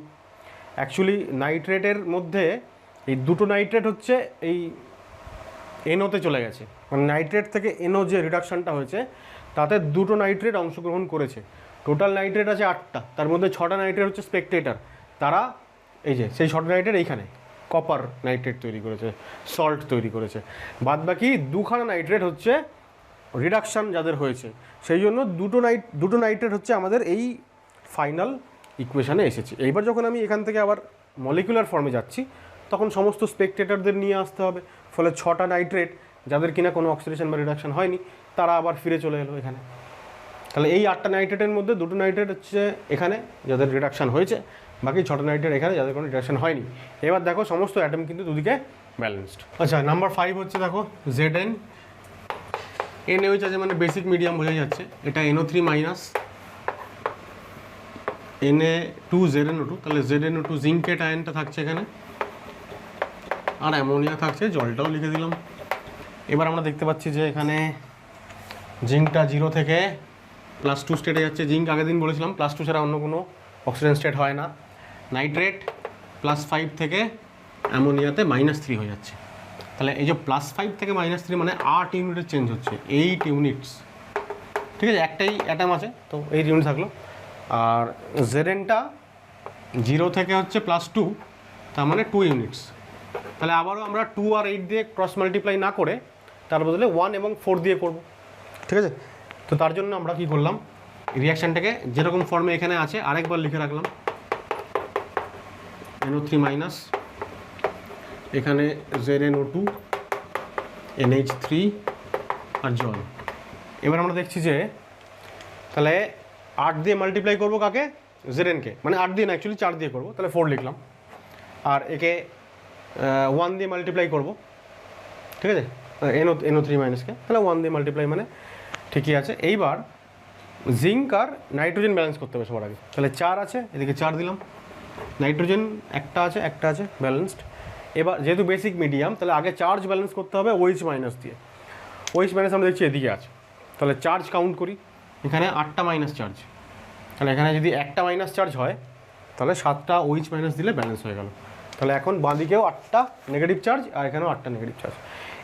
অ্যাকচুয়ালি নাইট্রেটের মধ্যে এই 2টো নাইট্রেট হচ্ছে এই NOতে চলে গেছে, মানে নাইট্রেট থেকে NO যে রিডাকশানটা হয়েছে তাতে 2টো নাইট্রেট অংশগ্রহণ করেছে। টোটাল নাইট্রেট আছে 8টা, তার মধ্যে 6টা নাইট্রেট হচ্ছে স্পেকটেটর, তারা এই যে সেই 6টা নাইট্রেট এইখানে কপার নাইট্রেট তৈরি করেছে, সল্ট তৈরি করেছে। বাদ বাকি 2খানা নাইট্রেট হচ্ছে রিডাকশান যাদের হয়েছে, সেই জন্য 2টো নাইট্রেট হচ্ছে আমাদের এই ফাইনাল ইকুয়েশানে এসেছে। এইবার যখন আমি এখান থেকে আবার মলিকুলার ফর্মে যাচ্ছি, তখন সমস্ত স্পেকটেটরদের নিয়ে আসতে হবে, ফলে 6টা নাইট্রেট যাদের কিনা কোনো অক্সিডেশন বা রিডাকশান হয়নি, তারা আবার ফিরে চলে এলো এখানে। তাহলে এই 8টা নাইট্রেটের মধ্যে 2টো নাইট্রেট হচ্ছে এখানে যাদের রিডাকশান হয়েছে, বাকি 6টা নাইট্রেট এখানে যাদের কোনো রিডাকশান হয়নি। এবার দেখো সমস্ত অ্যাটম কিন্তু দুদিকে ব্যালেন্সড। আচ্ছা, নাম্বার 5 হচ্ছে দেখো Zn NaOH আছে মানে বেসিক মিডিয়াম বোঝা যাচ্ছে। এটা NO3 মাইনাস Na2ZnO2, তাহলে ZnO2 জিঙ্কেট আয়নটা থাকছে এখানে, আর অ্যামোনিয়া থাকছে, জলটাও লিখে দিলাম। এবার আমরা দেখতে পাচ্ছি যে এখানে জিঙ্কটা 0 থেকে +2 স্টেটে যাচ্ছে। জিঙ্ক আগের দিন বলেছিলাম +2 ছাড়া অন্য কোনো অক্সিজেন স্টেট হয় না। নাইট্রেট +5 থেকে অ্যামোনিয়াতে -3 হয়ে যাচ্ছে। তাহলে এই যে +5 থেকে -3 মানে 8 ইউনিটের চেঞ্জ হচ্ছে, 8 ইউনিটস। ঠিক আছে, একটাই অ্যাটম আছে তো 8 ইউনিট থাকলো। আর জেডেনটা 0 থেকে হচ্ছে +2, তার মানে 2 ইউনিটস। তাহলে আবারও আমরা 2 আর 8 দিয়ে ক্রস মাল্টিপ্লাই না করে তার বদলে 1 এবং 4 দিয়ে করব। ঠিক আছে, তো তার জন্য আমরা কি করলাম, রিয়াকশানটাকে যেরকম ফর্মে এখানে আছে আরেকবার লিখে রাখলাম। NO3 মাইনাস, এখানে ZnO2, NH3 আর জল। এবার আমরা দেখছি যে তাহলে 8 দিয়ে মাল্টিপ্লাই করবো কাকে, জেডেনকে, মানে 8 দিয়ে না অ্যাকচুয়ালি 4 দিয়ে করবো, তাহলে 4 লিখলাম। আর একে 1 দিয়ে মাল্টিপ্লাই করবো, ঠিক আছে, NO3 মাইনাসকে, তাহলে 1 দিয়ে মাল্টিপ্লাই মানে ঠিকই আছে। এইবার জিঙ্ক আর নাইট্রোজেন ব্যালেন্স করতে হবে সবার আগে। তাহলে 4 আছে, এদিকে 4 দিলাম। নাইট্রোজেন একটা আছে ব্যালেন্সড। এবার যেহেতু বেসিক মিডিয়াম, তাহলে আগে চার্জ ব্যালেন্স করতে হবে OH মাইনাস দিয়ে। OH মাইনাস আমরা দেখছি এদিকে আছে, তাহলে চার্জ কাউন্ট করি। এখানে 8টা মাইনাস চার্জ, তাহলে এখানে যদি একটা মাইনাস চার্জ হয় তাহলে 7টা OH মাইনাস দিলে ব্যালেন্স হয়ে গেল। তাহলে এখন বাঁদিকেও 8টা নেগেটিভ চার্জ আর এখানেও 8টা নেগেটিভ চার্জ।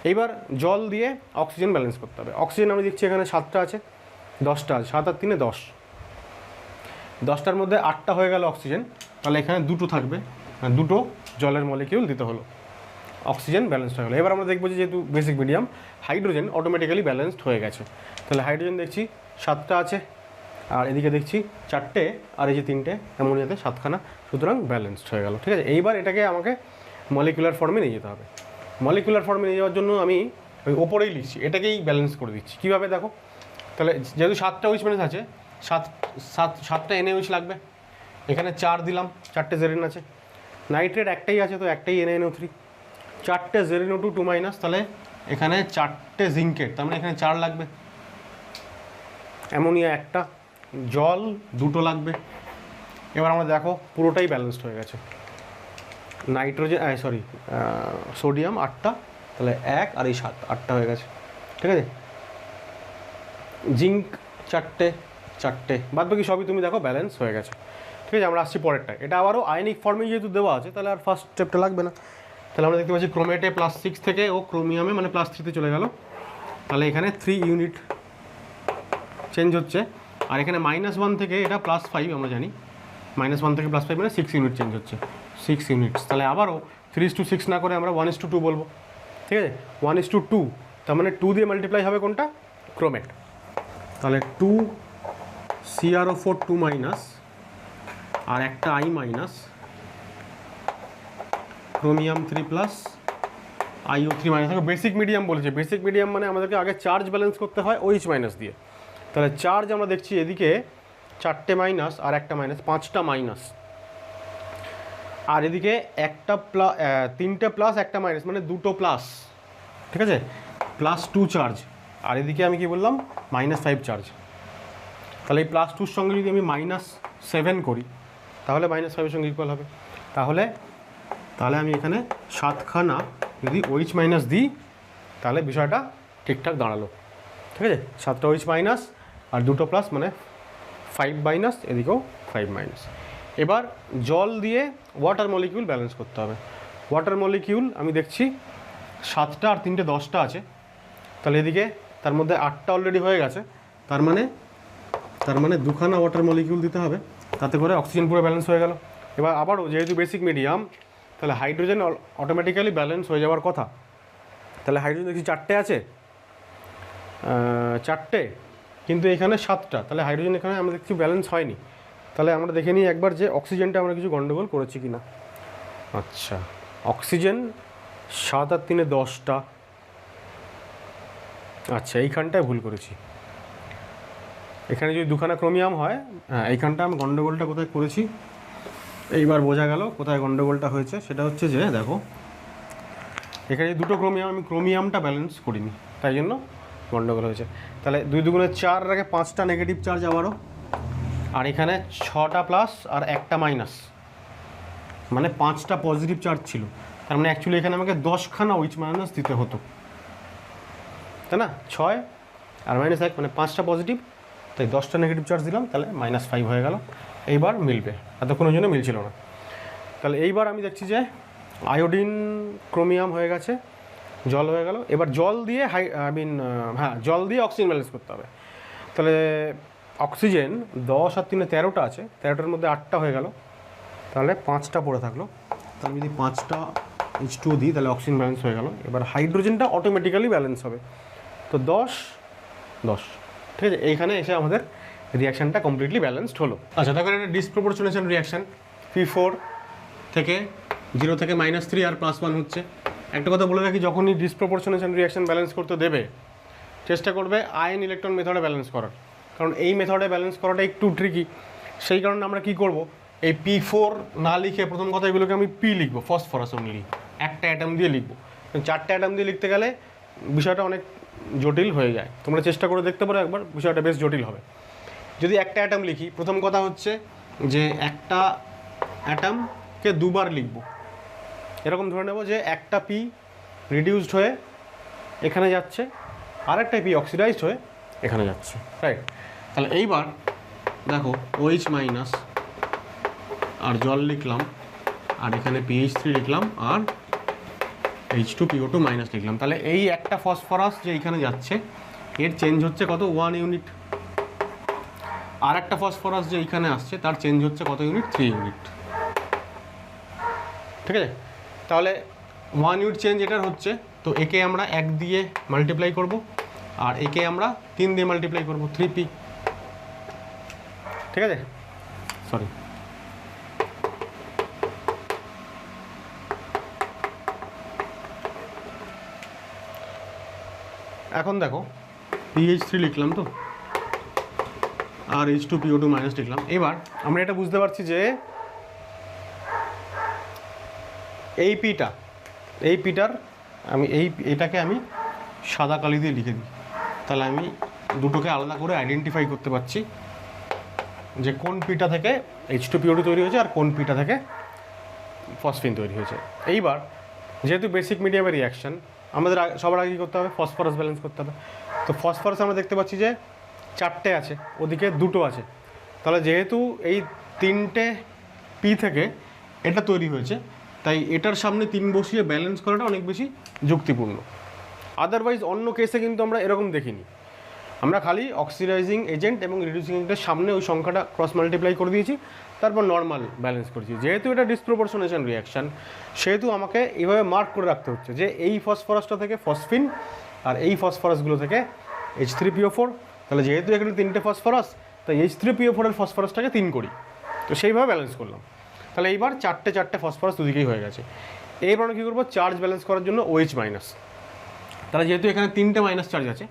এইবার জল দিয়ে অক্সিজেন ব্যালেন্স করতে হবে। অক্সিজেন আমরা দেখছি এখানে 7টা আছে, 10টা আছে, 7 আর 3 10, 10টার মধ্যে 8টা হয়ে গেল অক্সিজেন, তাহলে এখানে 2টো থাকবে, 2টো জলের মলিকিউল দিতে হলো, অক্সিজেন ব্যালেন্সড হয়ে গেলো। এবার আমরা দেখবো যে যেহেতু basic medium, hydrogen automatically balanced হয়ে গেছে। তাহলে হাইড্রোজেন দেখছি 7টা আছে, আর এদিকে দেখছি 4টে, আর এই যে 3টে, অ্যামোনিয়াতে 7খানা, সুতরাং ব্যালেন্সড হয়ে গেল। ঠিক আছে, এইবার এটাকে আমাকে মলিকুলার ফর্মে নিয়ে যেতে হবে। মলিকুলার ফর্মে নিয়ে যাওয়ার জন্য আমি ওই ওপরেই লিখছি, এটাকেই ব্যালেন্স করে দিচ্ছি। কীভাবে দেখো, তাহলে যেহেতু 7টা OH মাইনাস আছে, 7টা NaOH লাগবে। এখানে 4 দিলাম, 4টে জেডেন আছে। নাইট্রেট একটাই আছে, তো একটাই NaNO3। 4টে ZnO2 2 মাইনাস, তাহলে এখানে 4টে জিঙ্কেট, তার মানে এখানে 4 লাগবে। অ্যামোনিয়া একটা, জল 2টো লাগবে। এবার আমরা দেখো পুরোটাই ব্যালেন্সড হয়ে গেছে। নাইট্রোজেন সোডিয়াম 8টা, তাহলে 1 আর এই 7, 8টা হয়ে গেছে। ঠিক আছে, জিঙ্ক 4টে, বাদ বাকি সবই তুমি দেখো ব্যালেন্স হয়ে গেছে। ঠিক আছে, আমরা আসছি পরেরটা। এটা আবারও আয়নিক ফর্মে যেহেতু দেওয়া আছে, তাহলে আর ফার্স্ট স্টেপটা লাগবে না। তাহলে আমরা দেখতে পাচ্ছি ক্রোমেটে +6 থেকে ও ক্রোমিয়ামে মানে +3তে চলে গেল। তাহলে এখানে 3 ইউনিট চেঞ্জ হচ্ছে। আর এখানে -1 থেকে এটা +5, আমরা জানি -1 থেকে +5 মানে 6 ইউনিট চেঞ্জ হচ্ছে, 6 ইউনিটস। তাহলে আবারও 3:6 না করে আমরা 1:2 বলবো। ঠিক আছে, 1:2, তার মানে 2 দিয়ে মাল্টিপ্লাই হবে কোনটা, ক্রোমেট। তাহলে 2 CrO4 2 মাইনাস, আর একটা I minus, chromium 3 plus, IO3 minus. Basic medium বলেছে, বেসিক মিডিয়াম মানে আমাদেরকে আগে চার্জ ব্যালেন্স করতে হয় OH মাইনাস দিয়ে। তাহলে চার্জ আমরা দেখছি এদিকে 4টে মাইনাস আর একটা মাইনাস, 5টা মাইনাস, আর এদিকে 3টে প্লাস একটা মাইনাস, মানে 2টো প্লাস। ঠিক আছে, +2 চার্জ, আর এদিকে আমি কি বললাম, -5 চার্জ। তাহলে এই +2-র সঙ্গে যদি আমি -7 করি, তাহলে -5-এর সঙ্গে ইকুয়াল হবে। তাহলে আমি এখানে 7খানা যদি OH মাইনাস দিই, তাহলে বিষয়টা ঠিকঠাক দাঁড়ালো। ঠিক আছে, 7টা OH মাইনাস আর 2টো প্লাস, মানে 5 মাইনাস, এদিকেও 5 মাইনাস। এবার জল দিয়ে ওয়াটার মলিকিউল ব্যালেন্স করতে হবে। ওয়াটার মলিকিউল আমি দেখছি 7টা আর 3টে 10টা আছে, তাহলে এদিকে তার মধ্যে 8টা অলরেডি হয়ে গেছে, তার মানে 2খানা ওয়াটার মলিকিউল দিতে হবে, তাতে করে অক্সিজেন পুরো ব্যালেন্স হয়ে গেল। এবার আবারও যেহেতু বেসিক মিডিয়াম, তাহলে হাইড্রোজেন অটোমেটিক্যালি ব্যালেন্স হয়ে যাওয়ার কথা। তাহলে হাইড্রোজেন দেখছি 4টে আছে, 4টে, কিন্তু এখানে 7টা, তাহলে হাইড্রোজেন এখানে আমরা দেখছি ব্যালেন্স হয়নি। তাহলে আমরা দেখে নিই একবার যে অক্সিজেনটা আমরা কিছু গন্ডগোল করেছি কি না। আচ্ছা, অক্সিজেন 7 আর 3 10টা, আচ্ছা এইখানটায় ভুল করেছি। এখানে যদি 2খানা ক্রোমিয়াম হয়, হ্যাঁ এইখানটা আমি গন্ডগোলটা কোথায় করেছি, এইবার বোঝা গেল কোথায় গন্ডগোলটা হয়েছে। সেটা হচ্ছে যে দেখো, এখানে 2টো ক্রোমিয়াম, আমি ক্রোমিয়ামটা ব্যালেন্স করিনি, তাই জন্য গন্ডগোল হয়েছে। তাহলে 2 দুগুণে 4 আগে 5টা নেগেটিভ চার্জ আবারও, আর এখানে 6টা প্লাস আর 1টা মাইনাস, মানে 5টা পজিটিভ চার্জ ছিল। তার মানে অ্যাকচুয়ালি এখানে আমাকে 10খানা উইচ মাইনাস দিতে হতো, তাই না? 6 আর -1 মানে 5টা পজিটিভ, তাই 10টা নেগেটিভ চার্জ দিলাম, তাহলে -5 হয়ে গেল। এইবার মিলবে, এতক্ষণের জন্য মিলছিল না। তাহলে এইবার আমি দেখছি যে আয়োডিন ক্রোমিয়াম হয়ে গেছে, জল হয়ে গেল। এবার জল দিয়ে জল দিয়ে অক্সিজেন ব্যালেন্স করতে হবে। তাহলে অক্সিজেন 10 আর 3 13টা আছে, 13টার মধ্যে 8টা হয়ে গেল, তাহলে 5টা পড়ে থাকলো। তাহলে যদি 5টা H2O দিই তাহলে অক্সিজেন ব্যালেন্স হয়ে গেল। এবার হাইড্রোজেনটা অটোমেটিক্যালি ব্যালেন্স হবে, তো 10 10, ঠিক আছে। এইখানে এসে আমাদের রিয়াকশানটা কমপ্লিটলি ব্যালেন্সড হলো। আচ্ছা, দেখো এটা ডিসপ্রপোর্শনেশন রিয়াকশান, P4 থেকে 0 থেকে -3 আর +1 হচ্ছে। একটা কথা বলে রাখি, যখনই ডিসপ্রপোর্শনেশন রিয়াকশান ব্যালেন্স করতে দেবে, চেষ্টা করবে আয়ন ইলেকট্রন মেথডে ব্যালেন্স করার, কারণ এই মেথডে ব্যালেন্স করাটা একটু ট্রিকি। সেই কারণে আমরা কি করব, এই P4 না লিখে প্রথম কথা এগুলোকে আমি P লিখবো, ফসফরাস অনলি, একটা অ্যাটম দিয়ে লিখবো। 4টে অ্যাটম দিয়ে লিখতে গেলে বিষয়টা অনেক জটিল হয়ে যায়। তোমরা চেষ্টা করে দেখতে পারো একবার, বিষয়টা বেশ জটিল হবে। যদি একটা অ্যাটম লিখি, প্রথম কথা হচ্ছে যে একটা অ্যাটমকে দুবার লিখব। এরকম ধরে নেব যে একটা P রিডিউসড হয়ে এখানে যাচ্ছে, আরেকটা P অক্সিডাইজড হয়ে এখানে যাচ্ছে, রাইট? তাহলে এইবার দেখো OH মাইনাস আর জল লিখলাম, আর এখানে PH3 লিখলাম, আর H2PO2 মাইনাস লিখলাম। তাহলে এই একটা ফসফরাস যে এইখানে যাচ্ছে এর চেঞ্জ হচ্ছে কত, 1 ইউনিট। আর একটা ফসফরাস যে এইখানে আসছে তার চেঞ্জ হচ্ছে কত ইউনিট, 3 ইউনিট, ঠিক আছে। তাহলে 1 ইউনিট চেঞ্জ এটার হচ্ছে, তো একে আমরা 1 দিয়ে মাল্টিপ্লাই করব, আর একে আমরা 3 দিয়ে মাল্টিপ্লাই করব, 3P, ঠিক আছে। সরি, এখন দেখো PH3 লিখলাম তো, আর H2PO2 মাইনাস লিখলাম। এবার আমরা এটা বুঝতে পারছি যে এই পিটার আমি এটাকে আমি সাদা কালি দিয়ে লিখে দিই, তাহলে আমি দুটোকে আলাদা করে আইডেন্টিফাই করতে পারছি যে কোন পিটা থেকে H2PO2 তৈরি হয়েছে আর কোন পিটা থেকে ফসফিন তৈরি হয়েছে। এইবার যেহেতু বেসিক মিডিয়ামের রিয়াকশান, আমাদের সবার আগে কী করতে হবে, ফসফরাস ব্যালেন্স করতে হবে। তো ফসফরাস আমরা দেখতে পাচ্ছি যে 4টে আছে, ওদিকে 2টো আছে। তাহলে যেহেতু এই 3টে P থেকে এটা তৈরি হয়েছে, তাই এটার সামনে 3 বসিয়ে ব্যালেন্স করাটা অনেক বেশি যুক্তিপূর্ণ। আদারওয়াইজ অন্য কেসে কিন্তু আমরা এরকম দেখিনি, আমরা খালি অক্সিডাইজিং এজেন্ট এবং রিডিউসিং এজেন্টের সামনে ওই সংখ্যাটা ক্রস মাল্টিপ্লাই করে দিয়েছি, তারপর নর্মাল ব্যালেন্স করেছি। যেহেতু এটা ডিসপ্রপোর্শনেশন রিয়াকশান, সেহেতু আমাকে এইভাবে মার্ক করে রাখতে হচ্ছে যে এই ফসফরাসটা থেকে ফসফিন আর এই ফসফরাসগুলো থেকে H3PO4। তাহলে যেহেতু এখানে 3টে ফসফরাস, তাই H3PO4 এর ফসফরাসটাকে 3 করি, তো সেইভাবে ব্যালেন্স করলাম। তাহলে এইবার 4টে ফসফরাস দুদিকেই হয়ে গেছে। এইবার আমরা কী করবো, চার্জ ব্যালেন্স করার জন্য OH মাইনাস। তাহলে যেহেতু এখানে 3টে মাইনাস চার্জ আছে,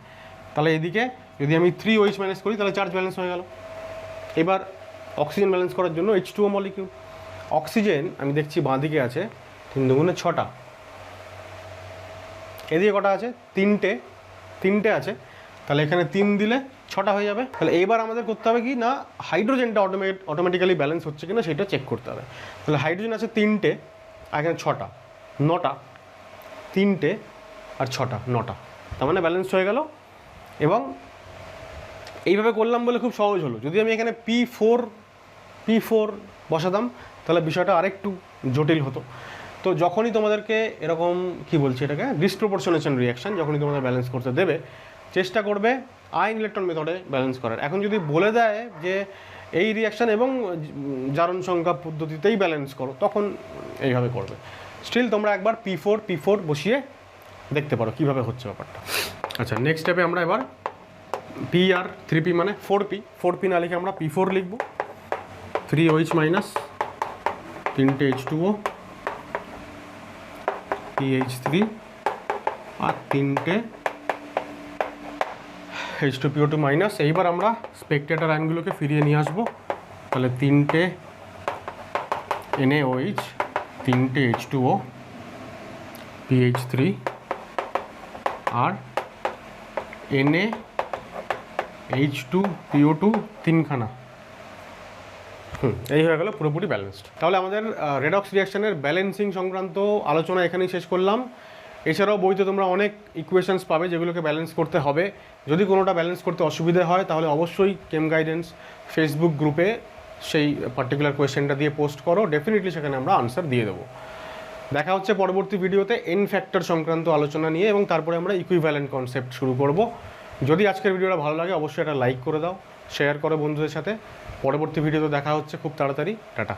তাহলে এদিকে যদি আমি 3OH মাইনাস করি তাহলে চার্জ ব্যালেন্স হয়ে গেল। এবার অক্সিজেন ব্যালেন্স করার জন্য H2O মলিকিউল। অক্সিজেন আমি দেখছি বাঁ দিকে আছে 3 দুগুণে 6টা, এদিকে কটা আছে, 3টে আছে। তাহলে এখানে 3 দিলে 6টা হয়ে যাবে। তাহলে এইবার আমাদের করতে হবে কি না, হাইড্রোজেনটা অটোমেটিক্যালি ব্যালেন্স হচ্ছে কিনা সেটা চেক করতে হবে। তাহলে হাইড্রোজেন আছে 3টে, আর এখানে 6টা, 9টা, 3টে আর 6টা, 9টা, তার মানে ব্যালেন্স হয়ে গেল। এবং এইভাবে করলাম বলে খুব সহজ হলো। যদি আমি এখানে P4 বসাতাম তাহলে বিষয়টা আরেকটু জটিল হতো। তো যখনই তোমাদেরকে এরকম কি বলছি এটাকে ডিসপ্রপোর্শনেশন রিয়াকশান যখনই তোমাদের ব্যালেন্স করতে দেবে, চেষ্টা করবে আয়ন ইলেকট্রন মেথডে ব্যালেন্স করার। এখন যদি বলে দেয় যে এই রিয়াকশান এবং জারণ সংখ্যা পদ্ধতিতেই ব্যালেন্স করো, তখন এইভাবে করবে। স্টিল তোমরা একবার P4 বসিয়ে দেখতে পারো কীভাবে হচ্ছে ব্যাপারটা। আচ্ছা, নেক্সট স্টেপে আমরা এবার P আর 3P মানে 4P না লিখে আমরা P4 লিখব। 3OH মাইনাস, 3টে H2O, PH3 আর 3টে H2PO2 মাইনাস। এইবার আমরা স্পেকটেটর আয়নগুলোকে ফিরিয়ে নিয়ে আসবো। তাহলে 3টে NaOH, 3টে H2O, PH3 আর Na H2PO2 তিনখানা। এই হয়ে গেল পুরোপুরি ব্যালেন্সড। তাহলে আমাদের রেডক্স রিয়াকশনের ব্যালেন্সিং সংক্রান্ত আলোচনা এখানেই শেষ করলাম। এছাড়াও বইতে তোমরা অনেক ইকুয়েশনস পাবে যেগুলোকে ব্যালেন্স করতে হবে। যদি কোনোটা ব্যালেন্স করতে অসুবিধে হয় তাহলে অবশ্যই কেম গাইডেন্স ফেসবুক গ্রুপে সেই পার্টিকুলার কোয়েশ্চেনটা দিয়ে পোস্ট করো, ডেফিনেটলি সেখানে আমরা আনসার দিয়ে দেবো। দেখা হচ্ছে পরবর্তী ভিডিওতে এন ফ্যাক্টর সংক্রান্ত আলোচনা নিয়ে, এবং তারপরে আমরা ইকুইভ্যালেন্ট কনসেপ্ট শুরু করব। যদি আজকের ভিডিওটা ভালো লাগে অবশ্যই এটা লাইক করে দাও, শেয়ার করো বন্ধুদের সাথে। পরবর্তী ভিডিওতে দেখা হচ্ছে খুব তাড়াতাড়ি। টাটা।